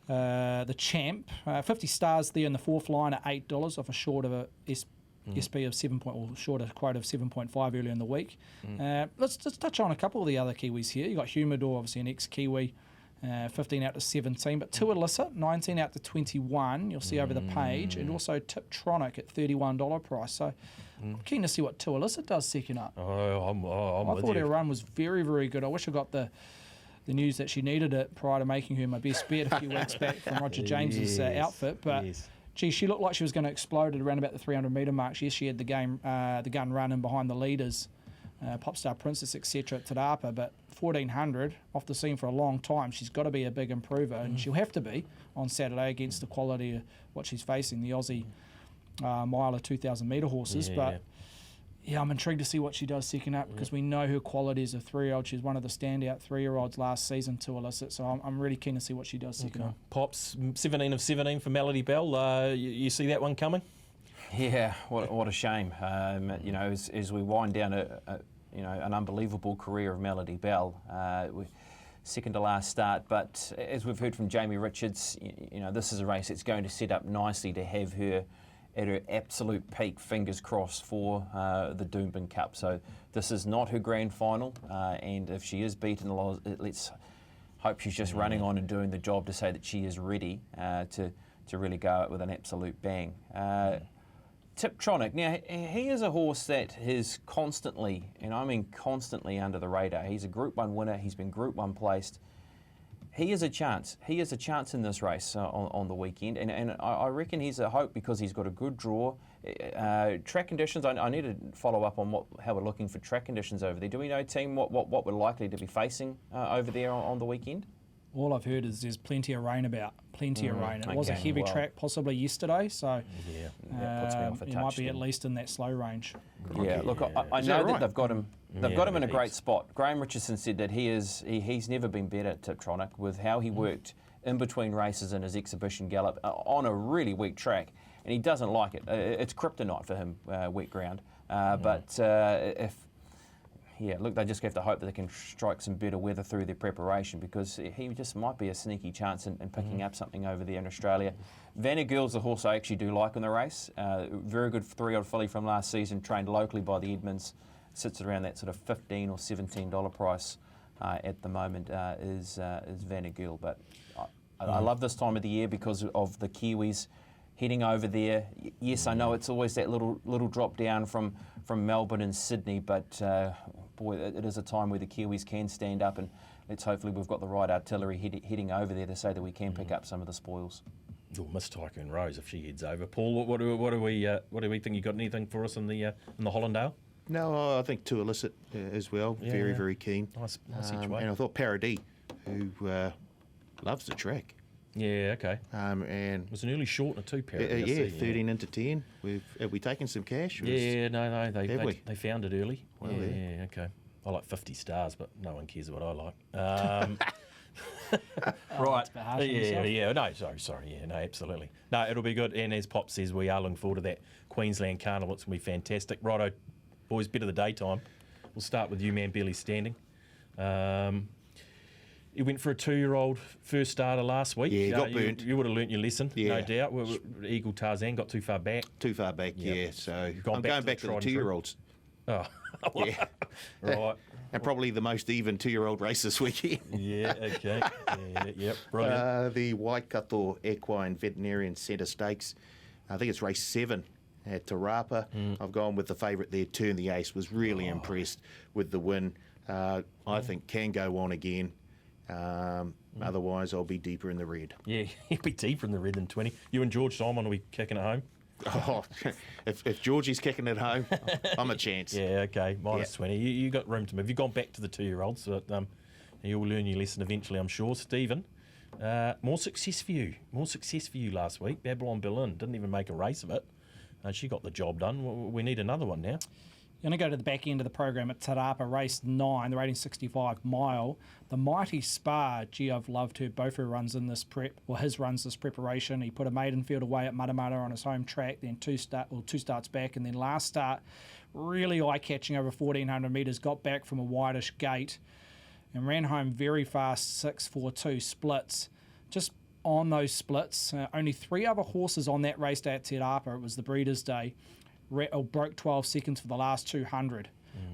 the champ. 50 stars there in the 4th line at $8 off a short of a SP of 7 point, or short of quote of 7.5 earlier in the week. Let's just touch on a couple of the other Kiwis here. You got Humidor, obviously an ex-Kiwi, 15 out to 17, but Two Illicit, 19 out to 21. You'll see over the page, and also Tiptronic at $31 price. So I'm keen to see what Two Illicit does second up.
I
thought
with you.
her run was very, very good. I wish I got the news that she needed it prior to making her my best bet a few weeks back from Roger James's outfit, but.
Yes.
Gee, she looked like she was going to explode at around about the 300-metre mark. Yes, she had the gun running behind the leaders, Popstar Princess, etc. at Te Rapa, but 1400 off the scene for a long time. She's got to be a big improver, and she'll have to be on Saturday against the quality of what she's facing, the Aussie mile of 2,000-metre horses.
Yeah.
But yeah, I'm intrigued to see what she does second up, because we know her quality as a 3-year-old. She's one of the standout 3-year-olds last season to Illicit, so I'm really keen to see what she does second up.
Pops, 17 of 17 for Melody Bell. You see that one coming?
Yeah, what a shame. As we wind down an unbelievable career of Melody Bell, second to last start. But as we've heard from Jamie Richards, this is a race that's going to set up nicely to have her at her absolute peak, fingers crossed, for the Doomben Cup. So this is not her grand final, and if she is beaten, let's hope she's just running on and doing the job to say that she is ready to really go out with an absolute bang. Tiptronic, now he is a horse that is constantly, and I mean constantly, under the radar. He's a Group 1 winner, he's been Group 1 placed, he is a chance. He is a chance in this race on the weekend, and I reckon he's a hope because he's got a good draw. Track conditions, I need to follow up on how we're looking for track conditions over there. Do we know, team, what we're likely to be facing over there on the weekend?
All I've heard is there's plenty of rain about. Plenty of rain. It was a heavy track possibly yesterday, so
that puts me off a
it
touch
might be
then.
at least in that slow range.
Yeah, look, I know that they've got him. They've got him in a great spot. Graham Richardson said that he's never been better at Tiptronic with how he worked in between races in his exhibition gallop on a really weak track, and he doesn't like it. It's kryptonite for him, wet ground. Look, they just have to hope that they can strike some better weather through their preparation because he just might be a sneaky chance in picking up something over there in Australia. Vandergeel's the horse I actually do like in the race. Very good 3-year-old filly from last season, trained locally by the Edmonds. Sits around that sort of $15 or $17 price at the moment is Vandergeel. But I love this time of the year because of the Kiwis heading over there. Yes, I know it's always that little drop down from Melbourne and Sydney, but boy, it is a time where the Kiwis can stand up, and hopefully we've got the right artillery heading over there to say that we can pick up some of the spoils.
Oh, Miss Tycoon Rose if she heads over. Paul, what do we think? You got anything for us in the Hollandale?
No, I think Two Illicit as well. Very keen.
Nice each way.
And I thought Paradis, who loves the track.
Yeah, okay.
And
it was an early short and a 2 pair.
13 into 10. Have we taken some cash?
Yeah, no, they found it early.
Well,
yeah, okay. I like 50 stars, but no one cares what I like. Right. No, sorry. Yeah, no, absolutely. No, it'll be good. And as Pop says, we are looking forward to that Queensland Carnival. It's going to be fantastic. Righto, boys, bit of the daytime. We'll start with you, man, barely standing. You went for a 2-year-old first starter last week.
Yeah, got burnt.
You would have learnt your lesson, no doubt. Eagle Tarzan got too far back.
Yeah. So I'm going back to the 2-year-olds.
Oh,
yeah.
Right.
And probably the most even 2-year-old race this weekend.
Yeah, okay. Yep, brilliant.
The Waikato Equine Veterinarian Centre Stakes. I think it's race 7 at Te Rapa. I've gone with the favourite there, Turn the Ace. Was really impressed with the win. I think can go on again. Otherwise, I'll be deeper in the red.
Yeah, he'll be deeper in the red than 20. You and George Simon will be kicking it home?
Oh, if Georgie's kicking it home, I'm a chance.
Yeah, okay, minus 20. You got room to move. You've gone back to the 2-year-olds, so you'll learn your lesson eventually, I'm sure. Stephen, more success for you. More success for you last week. Babylon Berlin didn't even make a race of it. She got the job done. We need another one now.
Going to go to the back end of the program at Te Rapa, race 9, the rating 65 mile. The Mighty Spa, gee, I've loved her. Both her runs in this his runs this preparation. He put a maiden field away at Matamata on his home track, then two starts back, and then last start, really eye-catching over 1,400 metres, got back from a wideish gate and ran home very fast, 6.42 splits. Just on those splits, only 3 other horses on that race day at Te Rapa. It was the Breeders' Day. Broke 12 seconds for the last 200.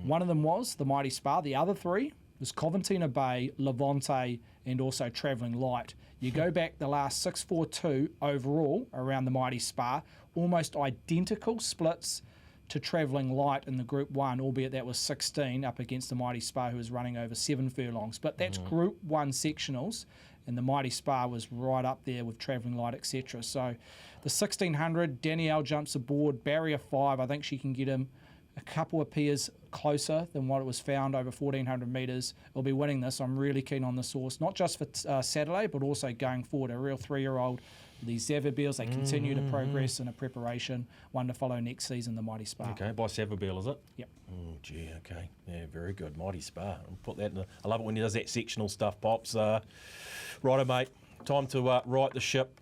One of them was the Mighty Spa. The other 3 was Coventina Bay, Levante, and also Travelling Light. You go back the last 6.42 overall around the Mighty Spa, almost identical splits to Travelling Light in the Group 1, albeit that was 16 up against the Mighty Spa, who was running over 7 furlongs. But that's Group 1 sectionals, and the Mighty Spa was right up there with Travelling Light, etc. So the 1600, Danielle jumps aboard, barrier 5. I think she can get him a couple of pairs closer than what it was found over 1,400 metres. It'll be winning this. I'm really keen on this horse, not just for Saturday, but also going forward. A real 3-year-old. These Savabils, they continue to progress in a preparation. One to follow next season, the Mighty Spa.
Okay, by Savabeel, is it?
Yep.
Oh, gee, okay. Yeah, very good. Mighty Spa. I'll put that in I love it when he does that sectional stuff, Pops. Righto, mate. Time to right the ship.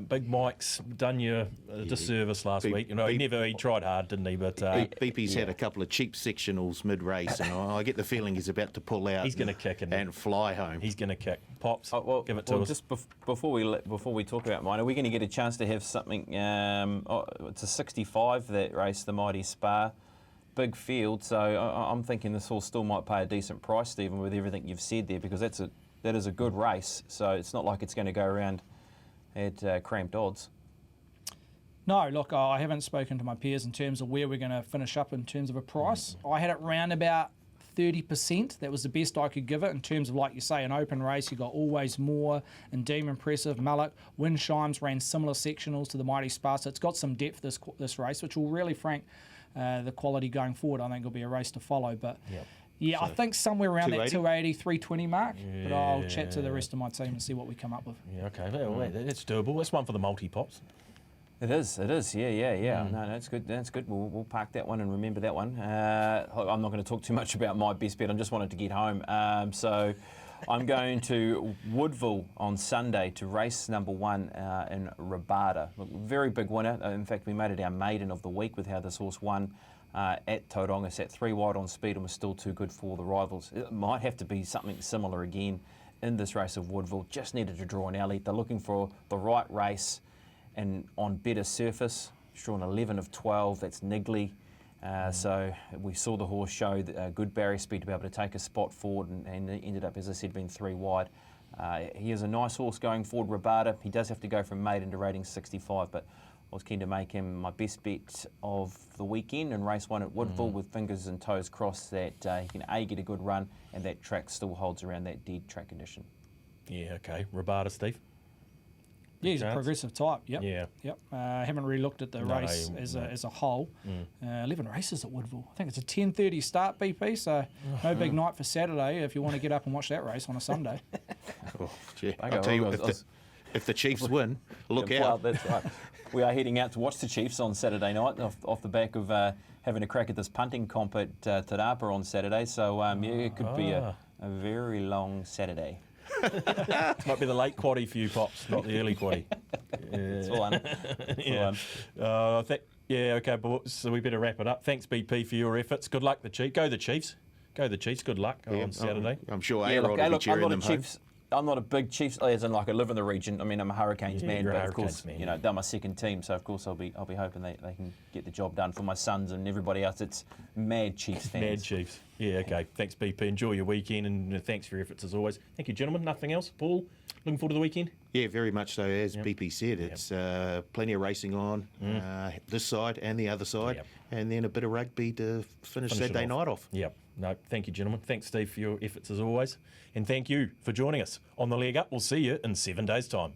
Big Mike's done you a disservice last week. You know, he tried hard, didn't he? But
BP's had a couple of cheap sectionals mid-race, and I get the feeling he's about to pull out.
He's going to kick
and fly home.
He's going to kick. Pops, give it to us.
Just before we talk about mine, are we going to get a chance to have something? It's a 65 that race, the Mighty Spa, big field. So I'm thinking this horse still might pay a decent price, Stephen, with everything you've said there, because that is a good race. So it's not like it's going to go around at cramped odds.
No, look, I haven't spoken to my peers in terms of where we're going to finish up in terms of a price. I had it round about 30%. That was the best I could give it in terms of, like you say, an open race. You got Always More, Indeem Impressive, Mullock. Windshimes ran similar sectionals to the Mighty Spa, so it's got some depth this race, which will really frank the quality going forward. I think it'll be a race to follow, but yeah, so I think somewhere around 280? That 280, 320 mark. Yeah. But I'll chat to the rest of my team and see what we come up with.
Yeah, okay, well, that's doable. That's one for the multi-pops.
It is. Yeah. No, that's good. That's good. We'll park that one and remember that one. I'm not going to talk too much about my best bet. I just wanted to get home. So I'm going to Woodville on Sunday to race number 1 in Rabada. Very big winner. In fact, we made it our maiden of the week with how this horse won at Tauranga. Sat 3 wide on speed and was still too good for the rivals. It might have to be something similar again in this race of Woodville. Just needed to draw an alley. They're looking for the right race and on better surface. She's drawn 11 of 12. That's niggly. So we saw the horse show good barrier speed to be able to take a spot forward and ended up, as I said, being 3 wide. He is a nice horse going forward, Rabada. He does have to go from maiden to rating 65, but I was keen to make him my best bet of the weekend and race 1 at Woodville with fingers and toes crossed that he can A, get a good run, and that track still holds around that dead track condition.
Yeah, okay. Rabada, Steve?
Yeah, he's a progressive type. Yep.
Yeah.
Yep. Haven't really looked at the race as a whole. 11 races at Woodville. I think it's a 10:30 start, BP. So no big night for Saturday if you want to get up and watch that race on a Sunday.
I'll tell you what, if the Chiefs win, look out.
Well, that's right. We are heading out to watch the Chiefs on Saturday night off the back of having a crack at this punting comp at Te Rapa on Saturday. So it could be a very long Saturday.
Might be the late quaddie for you, Pops, not the early quaddie.
It's fun.
Okay, but so we better wrap it up. Thanks, BP, for your efforts. Good luck, the Chiefs. Go the Chiefs. Go the Chiefs. Good luck on Saturday.
I'm sure A-Rod will be cheering them home.
I'm not a big Chiefs, as in like I live in the region. I mean, I'm a Hurricanes man, but of course,
man,
they're my second team, so of course I'll be hoping they can get the job done for my sons and everybody else. It's mad Chiefs fans.
Mad Chiefs. Yeah, okay. Thanks, BP. Enjoy your weekend, and thanks for your efforts as always. Thank you, gentlemen. Nothing else, Paul? Looking forward to the weekend?
Yeah, very much so. As BP said, it's plenty of racing on this side and the other side, and then a bit of rugby to finish Saturday night off.
Yep. No, thank you, gentlemen. Thanks, Steve, for your efforts as always. And thank you for joining us on The Leg Up. We'll see you in 7 days' time.